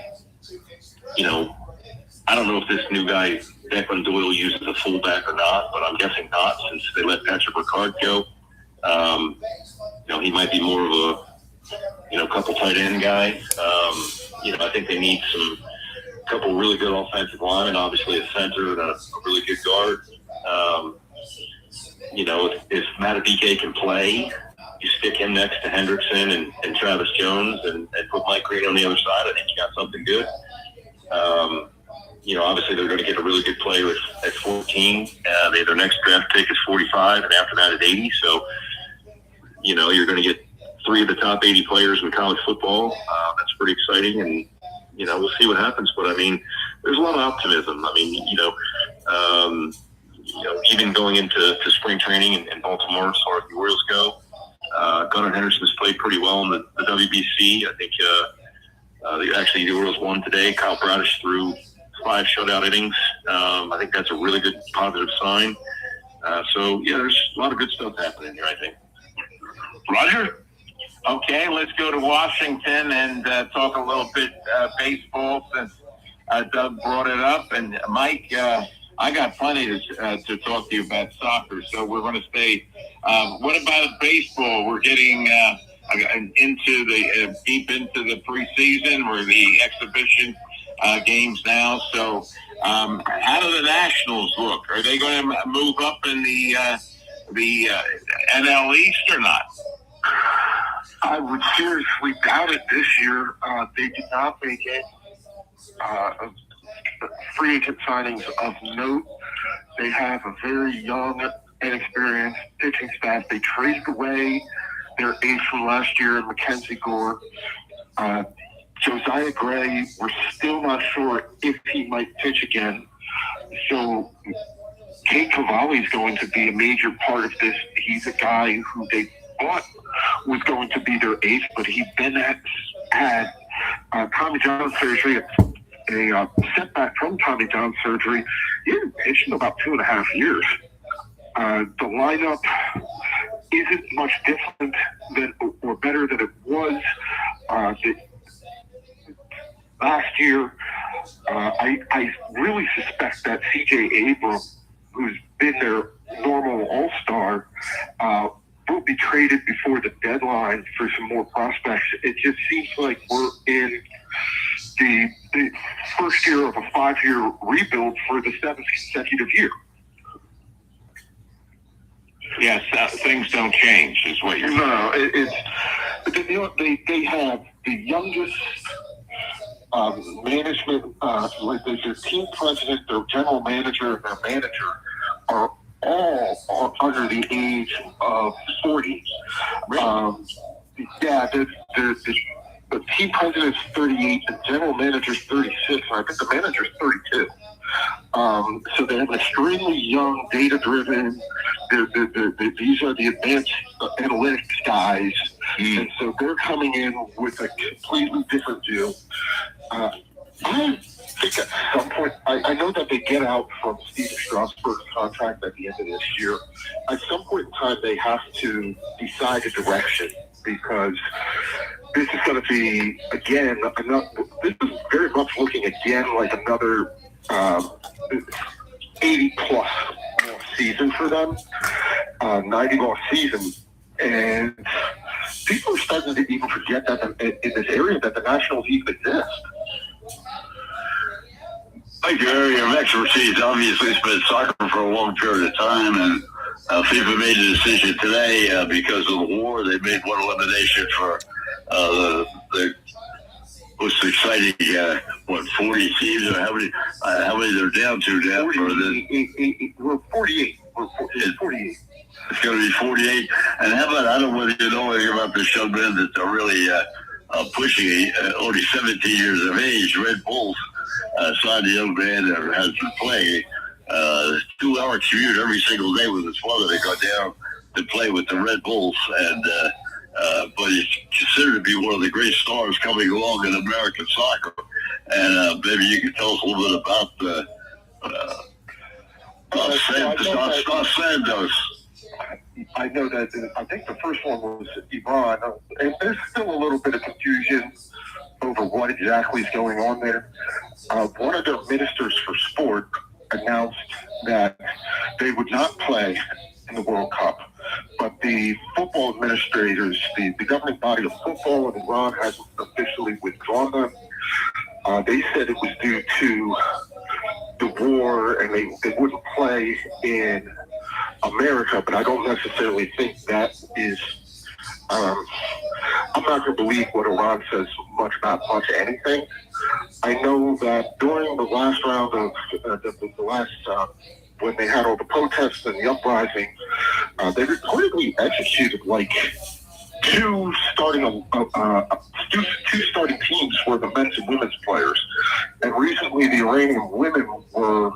I don't know if this new guy, Declan Doyle, uses a fullback or not, but I'm guessing not since they let Patrick Ricard go. He might be more of a, couple tight end guy. I think they need a couple really good offensive linemen, obviously a center and a really good guard. If Matabike can play, you stick him next to Hendrickson and Travis Jones and put Mike Green on the other side, I think you got something good. Obviously they're going to get a really good player at 14. Their next draft pick is 45, and after that at 80. So, you're going to get 3 of the top 80 players in college football. That's pretty exciting, and, we'll see what happens. But, I mean, there's a lot of optimism. I mean, even going into spring training in Baltimore, as far as the Orioles go, Gunnar Henderson's played pretty well in the WBC. I think the Orioles won today. Kyle Bradish threw 5 shutout innings. I think that's a really good positive sign. There's a lot of good stuff happening here, I think. Roger? Okay, let's go to Washington and talk a little bit baseball since Doug brought it up. And Mike, I got plenty to talk to you about soccer, so we're going to stay. What about baseball? We're getting deep into the preseason or the exhibition games now. So how do the Nationals look? Are they going to move up in the NL East or not? I would seriously doubt it this year. They did not make it. Free agent signings of note. They have a very young, inexperienced pitching staff. They traded away their ace from last year, Mackenzie Gore. Josiah Gray, we're still not sure if he might pitch again. So Kate Cavalli is going to be a major part of this. He's a guy who they thought was going to be their ace, but he then had Tommy John surgery, a setback from Tommy John surgery. He hadn't pitched in about 2.5 years. The lineup isn't much different than or better than it was last year. I really suspect that C.J. Abrams, who's been their normal all-star, will be traded before the deadline for some more prospects. It just seems like we're in the first year of a 5-year rebuild for the 7th consecutive year. Yes, things don't change, is what you're saying. No, they have the youngest management, like their team president, their general manager, and their manager are all are under the age of 40. Yeah, the team president is 38, the general manager is 36, and I think the manager is 32. So they have an extremely young, data-driven. These are the advanced analytics guys, and so they're coming in with a completely different view. I think at some point, I know that they get out from Steven Strasburg's contract at the end of this year. At some point in time, they have to decide a direction, because this is going to be, again, this is very much looking again like another 80-plus season for them, 90-loss season. And people are starting to even forget that in this area that the Nationals even exist. Like your area of expertise, obviously, it's been soccer for a long period of time, and FIFA made a decision today because of the war. They made one elimination for the most exciting, 40 teams, or how many they're down to now? We're 48. We're 48. It's going to be 48. And how about, I don't know whether you know anything about this young man that they're really pushing, only 17 years of age, Red Bulls. Signed a young man that has been playing 2-hour commute every single day with his father. They go down to play with the Red Bulls, and but he's considered to be one of the great stars coming along in American soccer. And maybe you can tell us a little bit about Santos. I know that. I think the first one was Iran, and there's still a little bit of confusion over what exactly is going on there. One of their ministers for sport announced that they would not play in the World Cup, but the football administrators, the governing body of football in Iran, hasn't officially withdrawn them. They said it was due to the war, and they wouldn't play in America, but I don't necessarily think that is. I'm not going to believe what Iran says much about much anything. I know that during the last round of when they had all the protests and the uprising, they reportedly executed like two starting teams for the men's and women's players. And recently, the Iranian women were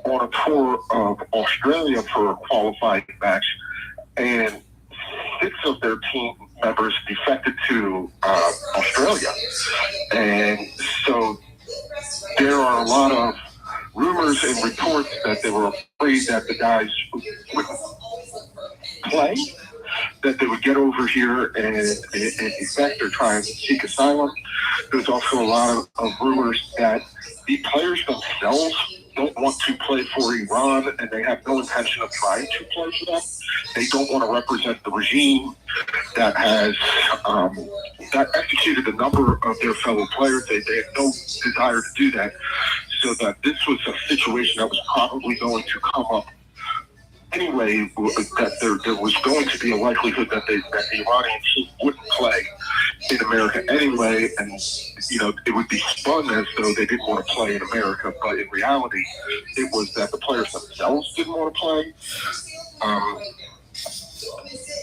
on a tour of Australia for a qualifying match, and 6 of their team members defected to Australia. And so there are a lot of rumors and reports that they were afraid that the guys wouldn't play, that they would get over here and defect or try and seek asylum. There's also a lot of rumors that the players themselves don't want to play for Iran, and they have no intention of trying to play for them. They don't want to represent the regime that has that executed a number of their fellow players. They have no desire to do that. So that this was a situation that was probably going to come up anyway, that there was going to be a likelihood that the Iranian team wouldn't play in America anyway, and it would be spun as though they didn't want to play in America, but in reality, it was that the players themselves didn't want to play.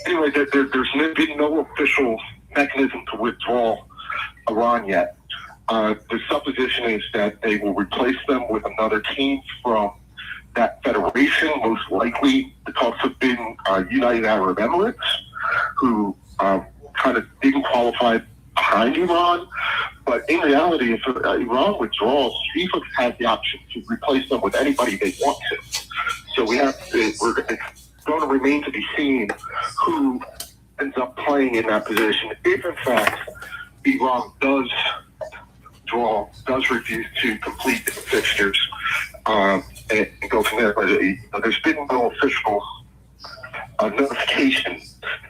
Anyway, there's been no official mechanism to withdraw Iran yet. The supposition is that they will replace them with another team from that federation. Most likely, the talks have been United Arab Emirates, who kind of didn't qualify behind Iran. But in reality, if Iran withdraws, FIFA has the option to replace them with anybody they want to. So it's going to remain to be seen who ends up playing in that position. If, in fact, Iran does refuse to complete the fixtures and go from there. But there's been no official notification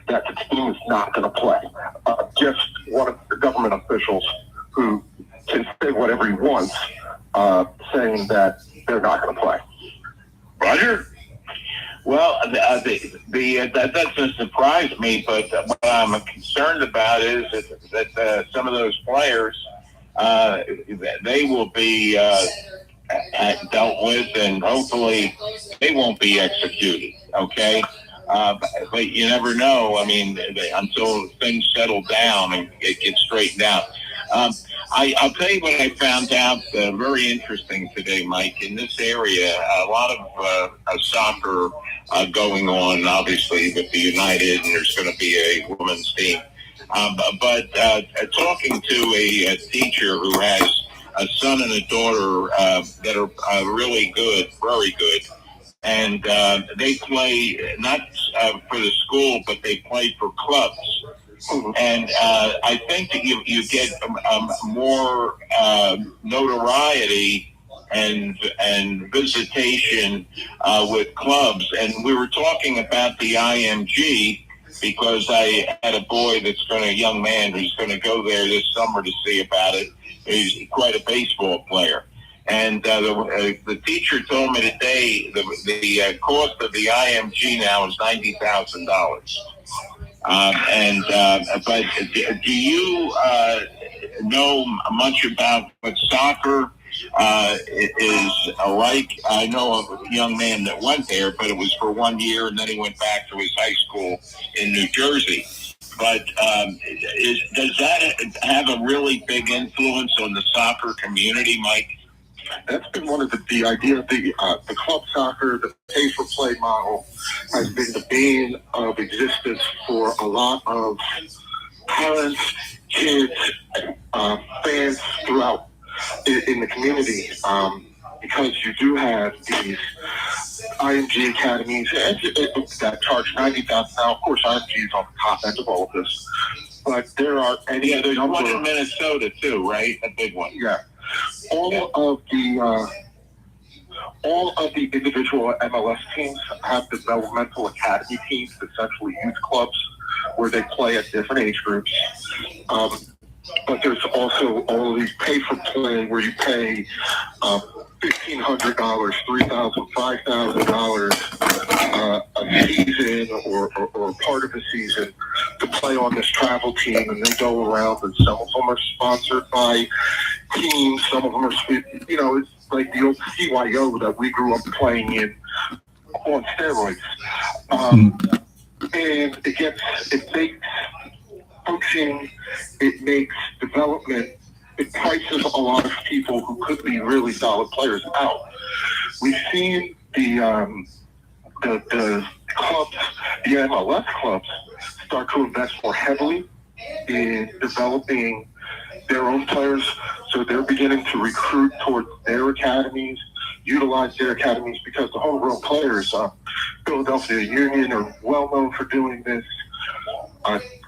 that the team is not going to play. Just one of the government officials who can say whatever he wants, saying that they're not going to play. Roger? Well, that doesn't surprise me, but what I'm concerned about is that some of those players, they will be dealt with, and hopefully they won't be executed. Okay. But you never know. I mean, until things settle down and it gets straightened out. I'll tell you what I found out very interesting today, Mike. In this area, a lot of soccer going on, obviously, with the United, and there's going to be a women's team. But talking to a teacher who has a son and a daughter that are really good, very good. And they play not for the school, but they play for clubs. And I think that you get more notoriety and visitation with clubs. And we were talking about the IMG because I had a young man who's going to go there this summer to see about it. He's quite a baseball player. And the teacher told me today the cost of the IMG now is $90,000. But do you know much about what soccer is like? I know of a young man that went there, but it was for 1 year, and then he went back to his high school in New Jersey. But does that have a really big influence on the soccer community, Mike? That's been one of the idea of the club soccer, the pay-for-play model, has been the bane of existence for a lot of parents, kids, fans throughout in the community, because you do have these IMG academies that charge $90,000. Now, of course, IMG is on the top end of all of this, but there are there's one in Minnesota too, right? A big one. Yeah. All of the individual MLS teams have developmental academy teams, essentially youth clubs, where they play at different age groups. But there's also all of these pay-for-play where you pay $1,500, $3,000, $5,000 a season or part of a season to play on this travel team, and they go around, and some of them are sponsored by teams, some of them are, it's like the old CYO that we grew up playing in on steroids. And it makes coaching, it makes development, it prices a lot of people who could be really solid players out. We've seen the clubs, the MLS clubs, start to invest more heavily in developing their own players, so they're beginning to recruit towards their academies, utilize their academies, because the homegrown players, Philadelphia Union, are well known for doing this.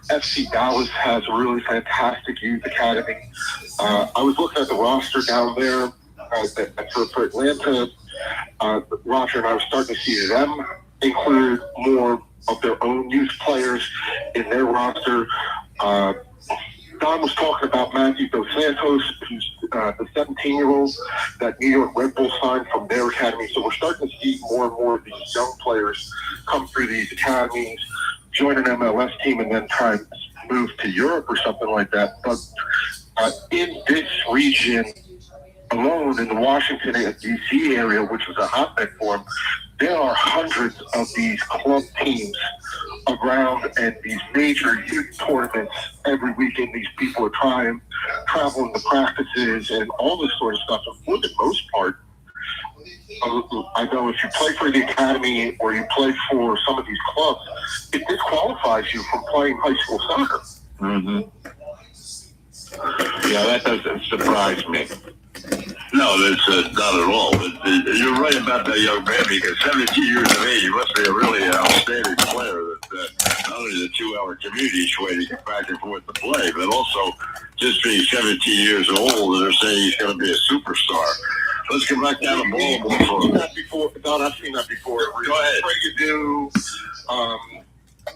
FC Dallas has a really fantastic youth academy. I was looking at the roster down there for Atlanta. Roger and I were starting to see them include more of their own youth players in their roster. Don was talking about Matthew Dos Santos, who's the 17-year-old that New York Red Bulls signed from their academy. So we're starting to see more and more of these young players come through these academies, join an MLS team, and then try and move to Europe or something like that. But in this region alone, in the Washington D.C. area, which is a hotbed for them, there are hundreds of these club teams around, and these major youth tournaments every weekend. These people are traveling to practices and all this sort of stuff. And for the most part, I know if you play for the academy or you play for some of these clubs, it disqualifies you from playing high school soccer. Mm-hmm. Yeah, that doesn't surprise me. No, that's not at all. You're right about that young man, because 17 years of age, he must be a really outstanding player. That not only the 2-hour commute each way to get back and forth to play, but also just being 17 years old, and they're saying he's going to be a superstar. Let's get back down to Baltimore. I've seen that before. Don, I've seen that before. Go ahead.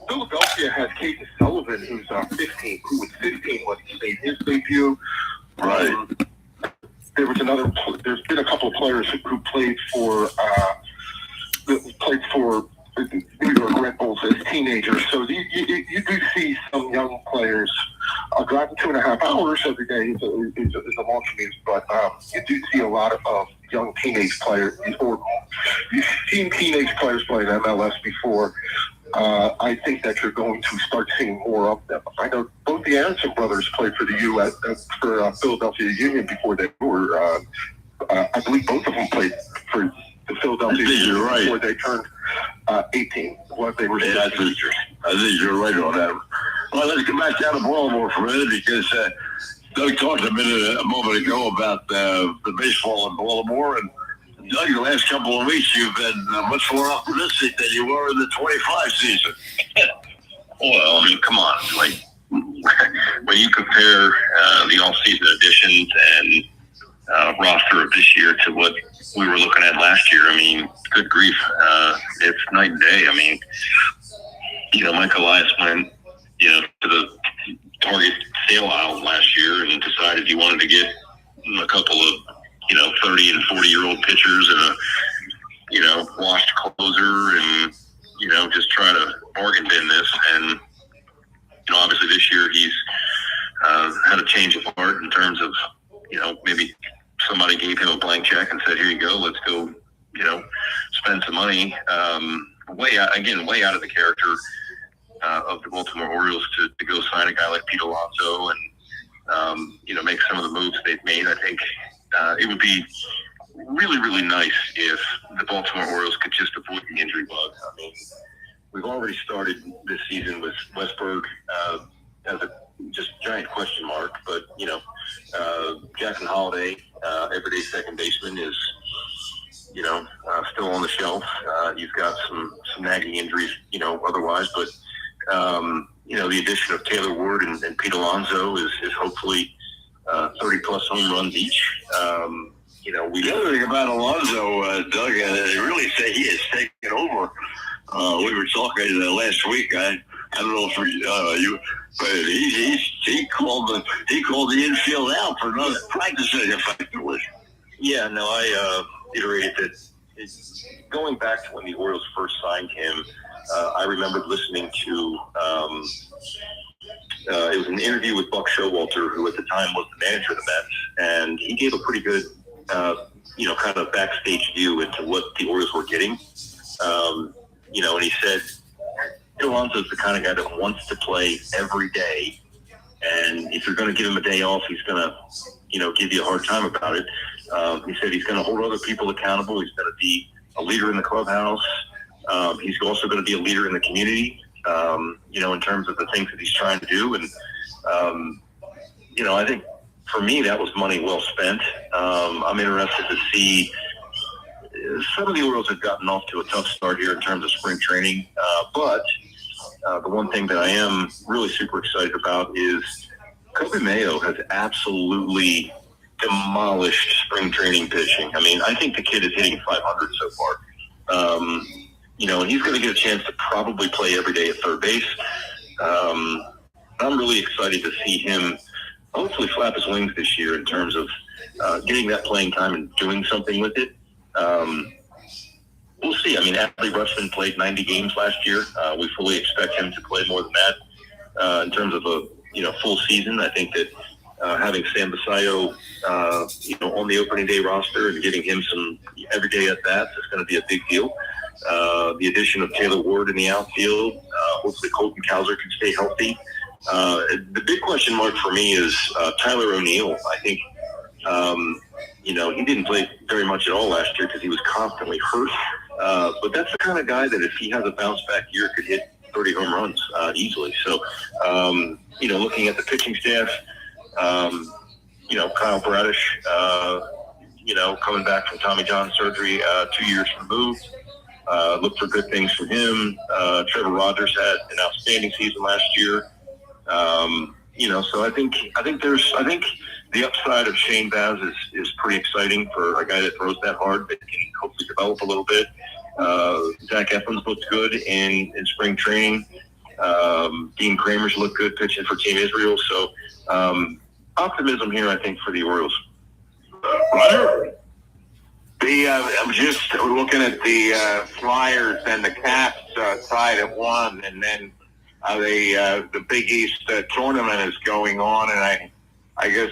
Philadelphia has Caden Sullivan, who's 15, who was 15 when he made his debut. Right. There's been a couple of players who played for New York Red Bulls as teenagers. So you do see some young players driving 2.5 hours every day is a long commute, but you do see a lot of young teenage players, or you've seen teenage players play in MLS before. I think that you're going to start seeing more of them. I know both the Anderson brothers played for the U.S. For Philadelphia Union before they were. I believe both of them played for the Philadelphia Union before they turned 18. What they were. Yeah, I think you're right on that. Well, let's get back down to Baltimore for a minute because Doug talked a moment ago about the baseball in Baltimore, and Doug, the last couple of weeks you've been much more optimistic than you were in the 25 season. Well, I mean, come on. Like, when you compare the all-season additions and roster of this year to what we were looking at last year, I mean, good grief, it's night and day. I mean, Mike Elias went, to the Target sale aisle last year and decided he wanted to get a couple of 30 and 40-year-old pitchers and a, washed closer and, just try to bargain bin this. And, obviously this year he's had a change of heart in terms of, maybe somebody gave him a blank check and said, here you go, let's go, spend some money. Way out of the character of the Baltimore Orioles to go sign a guy like Pete Alonso and, make some of the moves they've made. I think it would be really, really nice if the Baltimore Orioles could just avoid the injury bug. I mean, we've already started this season with Westberg as a just giant question mark, but, Jackson Holiday, everyday second baseman, is, still on the shelf. He's got some nagging injuries, otherwise, but, the addition of Taylor Ward and Pete Alonso is hopefully 30-plus home runs each. The other thing about Alonso, Doug, they really say he has taken over. We were talking last week. I don't know if but he called the infield out for not practicing effectively. Yeah, no, I iterated that. Going back to when the Orioles first signed him, I remembered listening to it was an interview with Buck Showalter, who at the time was the manager of the Mets, and he gave a pretty good, kind of backstage view into what the Orioles were getting. And he said, Alonso's the kind of guy that wants to play every day, and if you're going to give him a day off, he's going to, give you a hard time about it. He said he's going to hold other people accountable. He's going to be a leader in the clubhouse. He's also going to be a leader in the community, in terms of the things that he's trying to do. And, I think for me, that was money well spent. I'm interested to see some of the Orioles have gotten off to a tough start here in terms of spring training. But the one thing that I am really super excited about is Kobe Mayo has absolutely demolished spring training pitching. I mean, I think the kid is hitting 500 so far. And he's going to get a chance to probably play every day at third base. I'm really excited to see him hopefully flap his wings this year in terms of getting that playing time and doing something with it. We'll see. I mean, Adley Rutschman played 90 games last year. We fully expect him to play more than that in terms of a full season. I think that having Sam Basayo, on the opening day roster and getting him some everyday at bats is going to be a big deal. The addition of Taylor Ward in the outfield, hopefully Colton Cowser can stay healthy. The big question mark for me is Tyler O'Neill. I think, he didn't play very much at all last year because he was constantly hurt. But that's the kind of guy that if he has a bounce back year could hit 30 home runs easily. So, looking at the pitching staff, Kyle Bradish, coming back from Tommy John surgery 2 years removed. Look for good things from him. Trevor Rogers had an outstanding season last year. So I think the upside of Shane Baz is pretty exciting for a guy that throws that hard that can hopefully develop a little bit. Zach Eflin's looked good in spring training. Dean Kramer's looked good pitching for Team Israel. So optimism here, I think, for the Orioles. Roger. I'm just looking at the Flyers and the Caps side of one, and then the Big East tournament is going on, and I guess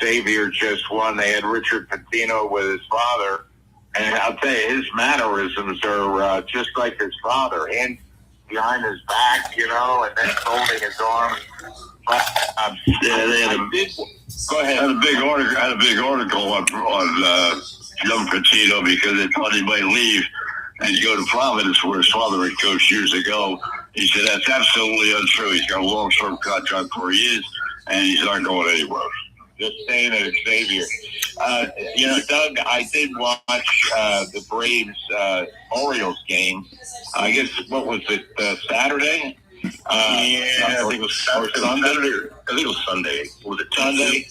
Xavier just won. They had Richard Pitino with his father, and I'll tell you, his mannerisms are just like his father, hands behind his back, and then folding his arms. But, they had go ahead. Had a big article on young Pitino because they thought he might leave and go to Providence, where his father had coached years ago. He said that's absolutely untrue. He's got a long-term contract where he is, and he's not going anywhere. Just staying at Xavier. Doug, I did watch the Braves Orioles game. I guess, what was it, Saturday? I think it was Saturday. I think it was Sunday. Was it Sunday?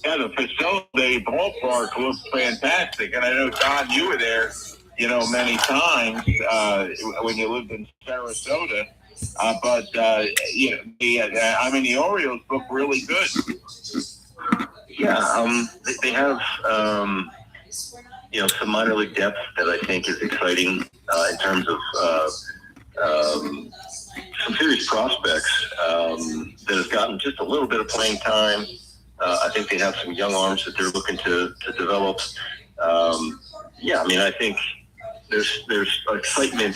Yeah, the facility ballpark looked fantastic, and I know, Don, you were there, many times when you lived in Sarasota. The Orioles look really good. Yeah, they have some minor league depth that I think is exciting in terms of some serious prospects that have gotten just a little bit of playing time. I think they have some young arms that they're looking to develop. I think there's excitement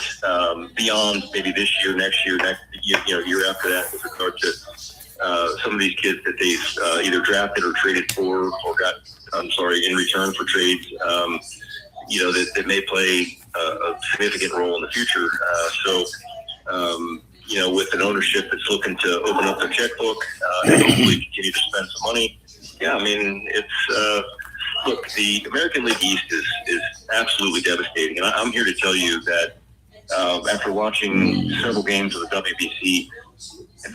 beyond maybe this year, next year, year after that, with regard to some of these kids that they've either drafted or traded for, or in return for trades. That may play a significant role in the future. With an ownership that's looking to open up their checkbook and hopefully continue to spend some money. Yeah, it's look, the American League East is absolutely devastating, and I'm here to tell you that after watching several games of the WBC,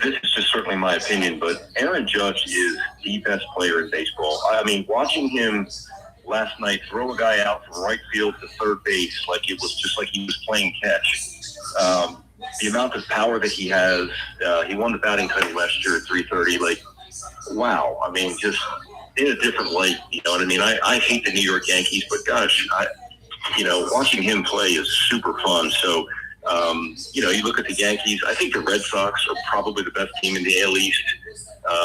this is just certainly my opinion, but Aaron Judge is the best player in baseball. Watching him last night throw a guy out from right field to third base like it was just like he was playing catch. The amount of power that he has, he won the batting title last year at 330. Wow. Just in a different light, you know what I mean? I hate the New York Yankees, but gosh, watching him play is super fun. So, you look at the Yankees, I think the Red Sox are probably the best team in the AL East,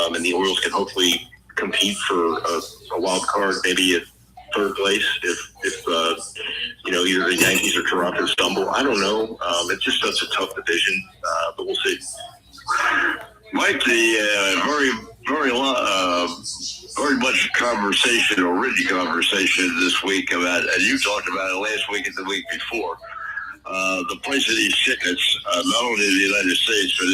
and the Orioles can hopefully compete for a wild card, maybe at third place if either the Yankees or Toronto stumble. I don't know. It's just such a tough division, but we'll see. Mike, very much conversation or written conversation this week about, and you talked about it last week and the week before, the price of these tickets, not only in the United States, but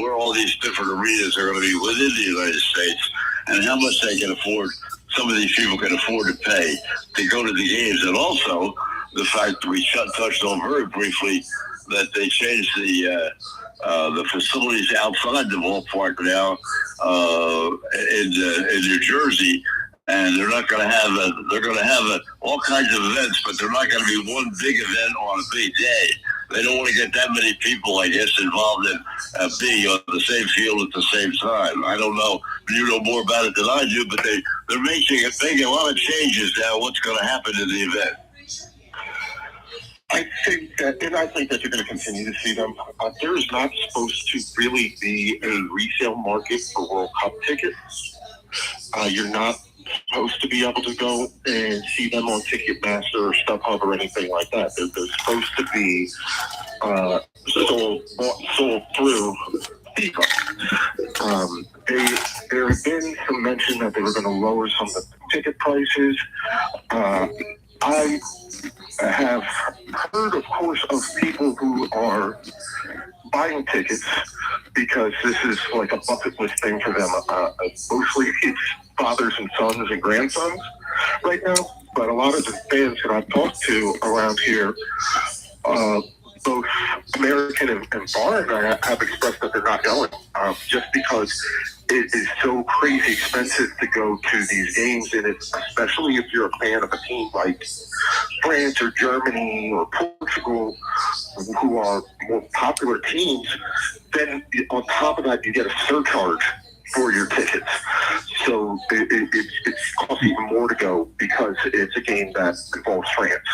where all these different arenas are going to be within the United States, and how much they can afford. Some of these people can afford to pay to go to the games, and also the fact that we touched on very briefly that they changed the facilities outside the ballpark now in New Jersey, and they're not going to have they're going to have all kinds of events, but they're not going to be one big event on a big day. They don't want to get that many people, I guess, involved in being on the same field at the same time. I don't know. You know more about it than I do, but they're making a lot of changes now. What's going to happen in the event? I think that you're going to continue to see them. There is not supposed to really be a resale market for World Cup tickets. You're not supposed to be able to go and see them on Ticketmaster or StubHub or anything like that. They're supposed to be sold through FIFA. There has been some mention that they were going to lower some of the ticket prices. I have heard, of course, of people who are buying tickets because this is like a bucket list thing for them. Mostly it's fathers and sons and grandsons right now, but a lot of the fans that I've talked to around here, both American and foreign, have expressed that they're not going, just because it is so crazy expensive to go to these games, and especially if you're a fan of a team like France or Germany or Portugal, who are more popular teams, then on top of that, you get a surcharge for your tickets. So it costs even more to go because it's a game that involves France.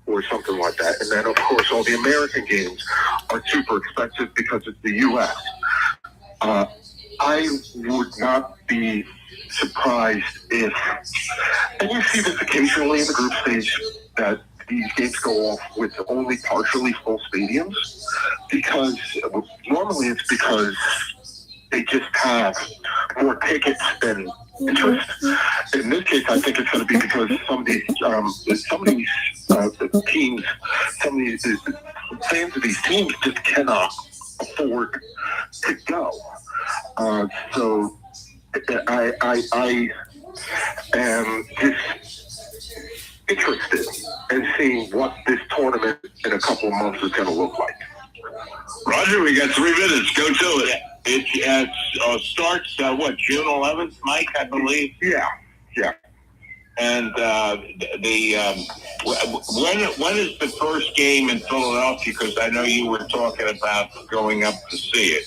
or something like that. And then, of course, all the American games are super expensive because it's the U.S. I would not be surprised if, and you see this occasionally in the group stage, that these games go off with only partially full stadiums, because normally it's because they just have more tickets than interest. In this case, I think it's going to be because some of these teams, the fans of these teams just cannot afford to go. So I am just interested in seeing what this tournament in a couple of months is going to look like. Roger, we got 3 minutes. Go to it. It starts, June 11th, Mike, I believe? Yeah. And when is the first game in Philadelphia? Because I know you were talking about going up to see it.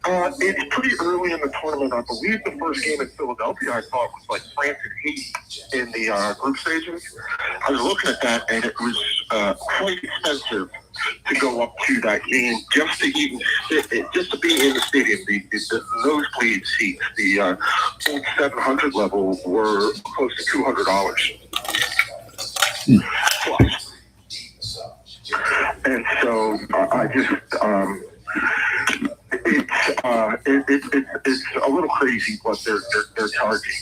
It's pretty early in the tournament. I believe the first game in Philadelphia, I thought, was like France and Haiti in the group stages. I was looking at that, and it was quite expensive to go up to that game just to be in the stadium. The nosebleed seats, the 700 level, were close to $200 plus. And so I just it's a little crazy what they're charging.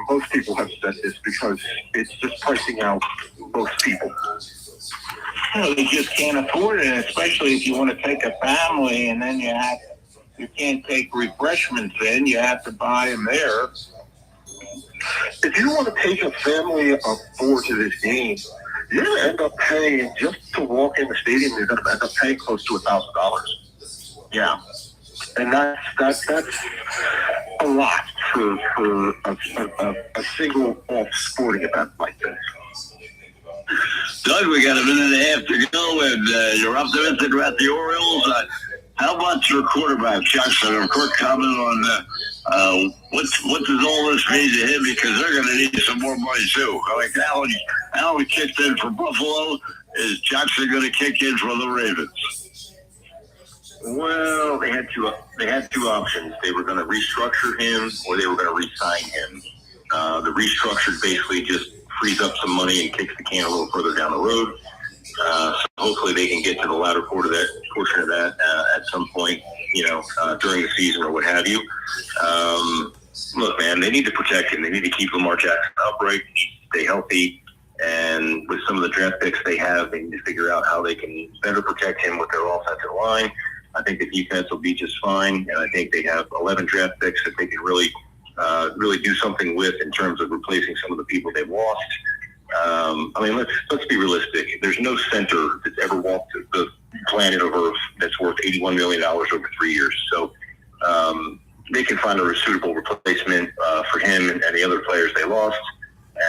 Most people have said this because it's just pricing out most people. They just can't afford it, especially if you want to take a family, and then you can't take refreshments in. You have to buy them there. If you want to take a family of 4 to this game, you're going to end up paying, just to walk in the stadium, you're going to end up paying close to $1,000. Yeah. And that's a lot for a single off sporting event like this. Doug, we got a minute and a half to go, and you're optimistic about the Orioles. How about your quarterback, Jackson? A quick comment on what does all this mean to him? Because they're going to need some more money too. Like Allen kicked in for Buffalo. Is Jackson going to kick in for the Ravens? Well, they had two options. They were going to restructure him, or they were going to re-sign him. The restructure basically just frees up some money and kicks the can a little further down the road. So hopefully they can get to the latter portion of that at some point, during the season or what have you. Look, man, they need to protect him. They need to keep Lamar Jackson upright. He needs to stay healthy. And with some of the draft picks they have, they need to figure out how they can better protect him with their offensive line. I think the defense will be just fine. And I think they have 11 draft picks that they can really do something with in terms of replacing some of the people they've lost. Let's be realistic. There's no center that's ever walked the planet of Earth that's worth $81 million over 3 years. So they can find a suitable replacement for him and the other players they lost,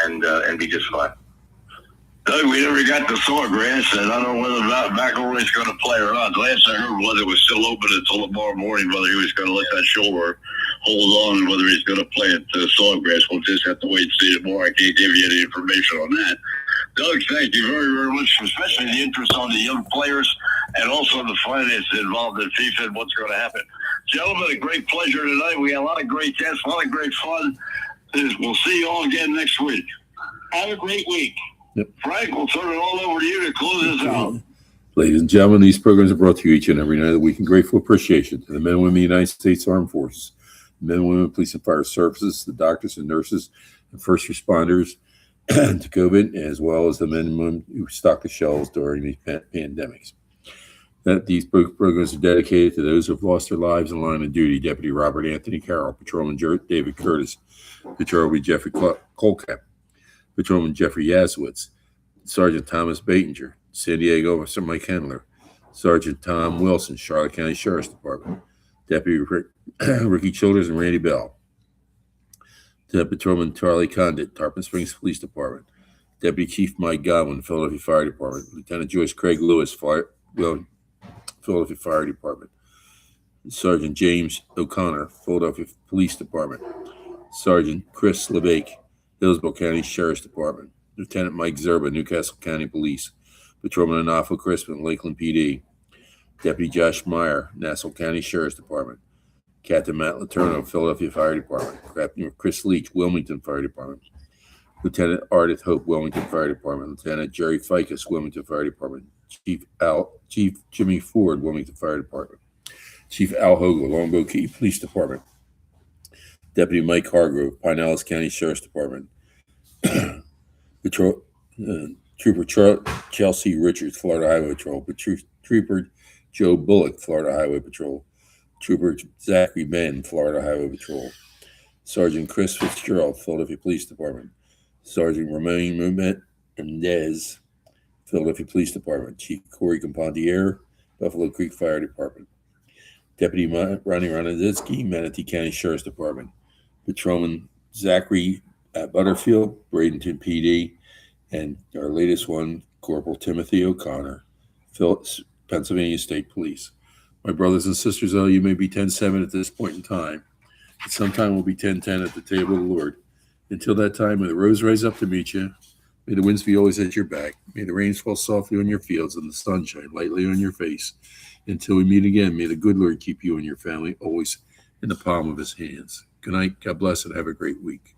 and be just fine. Doug, we never got the Sawgrass, and I don't know whether McElroy's going to play or not. The last I heard was it was still open until tomorrow morning, whether he was going to let that shoulder hold on and whether he's going to play at Sawgrass. We'll just have to wait and see tomorrow. I can't give you any information on that. Doug, thank you very, very much, especially the interest on the young players and also the finance involved in FIFA and what's going to happen. Gentlemen, a great pleasure tonight. We had a lot of great guests, a lot of great fun. We'll see you all again next week. Have a great week. Yep. Frank, we'll turn it all over to you to close this out. Ladies and gentlemen, these programs are brought to you each and every night of the week in grateful appreciation to the men and women of the United States Armed Forces, the men and women of police and fire services, the doctors and nurses and first responders to COVID, as well as the men and women who stock the shelves during these pandemics. That these programs are dedicated to those who have lost their lives in line of duty: Deputy Robert Anthony Carroll, Patrolman David Curtis, Patrolman Jeffrey Colcap, Patrolman Jeffrey Yazwitz, Sergeant Thomas Batinger, San Diego Officer Mike Hendler, Sergeant Tom Wilson, Charlotte County Sheriff's Department, Deputy Ricky Childers and Randy Bell, Patrolman Charlie Condit, Tarpon Springs Police Department, Deputy Chief Mike Godwin, Philadelphia Fire Department, Lieutenant Joyce Craig Lewis, Philadelphia Fire Department, Sergeant James O'Connor, Philadelphia Police Department, Sergeant Chris LeBake, Hillsborough County Sheriff's Department, Lieutenant Mike Zerba, Newcastle County Police, Patrolman Anafo Crispin, Lakeland PD. Deputy Josh Meyer, Nassau County Sheriff's Department. Captain Matt Letourneau, Philadelphia Fire Department. Captain Chris Leach, Wilmington Fire Department. Lieutenant Ardith Hope, Wilmington Fire Department. Lieutenant Jerry Ficus, Wilmington Fire Department. Chief Jimmy Ford, Wilmington Fire Department. Chief Al Hogle, Longboat Key Police Department. Deputy Mike Hargrove, Pinellas County Sheriff's Department. Trooper Chelsea Richards, Florida Highway Patrol. Trooper Joe Bullock, Florida Highway Patrol. Trooper Zachary Ben, Florida Highway Patrol. Sergeant Chris Fitzgerald, Philadelphia Police Department. Sergeant Romain Mendez, Philadelphia Police Department. Chief Corey Compandier, Buffalo Creek Fire Department. Deputy Ronnie Ronaditsky, Manatee County Sheriff's Department. Patrolman Zachary Butterfield, Bradenton PD. And our latest one, Corporal Timothy O'Connor, Pennsylvania State Police. My brothers and sisters, though you may be 10-7 at this point in time, but sometime we'll be 10-10 at the table of the Lord. Until that time, may the rose rise up to meet you. May the winds be always at your back. May the rains fall softly on your fields and the sun shine lightly on your face. Until we meet again, may the good Lord keep you and your family always in the palm of his hands. Good night. God bless and have a great week.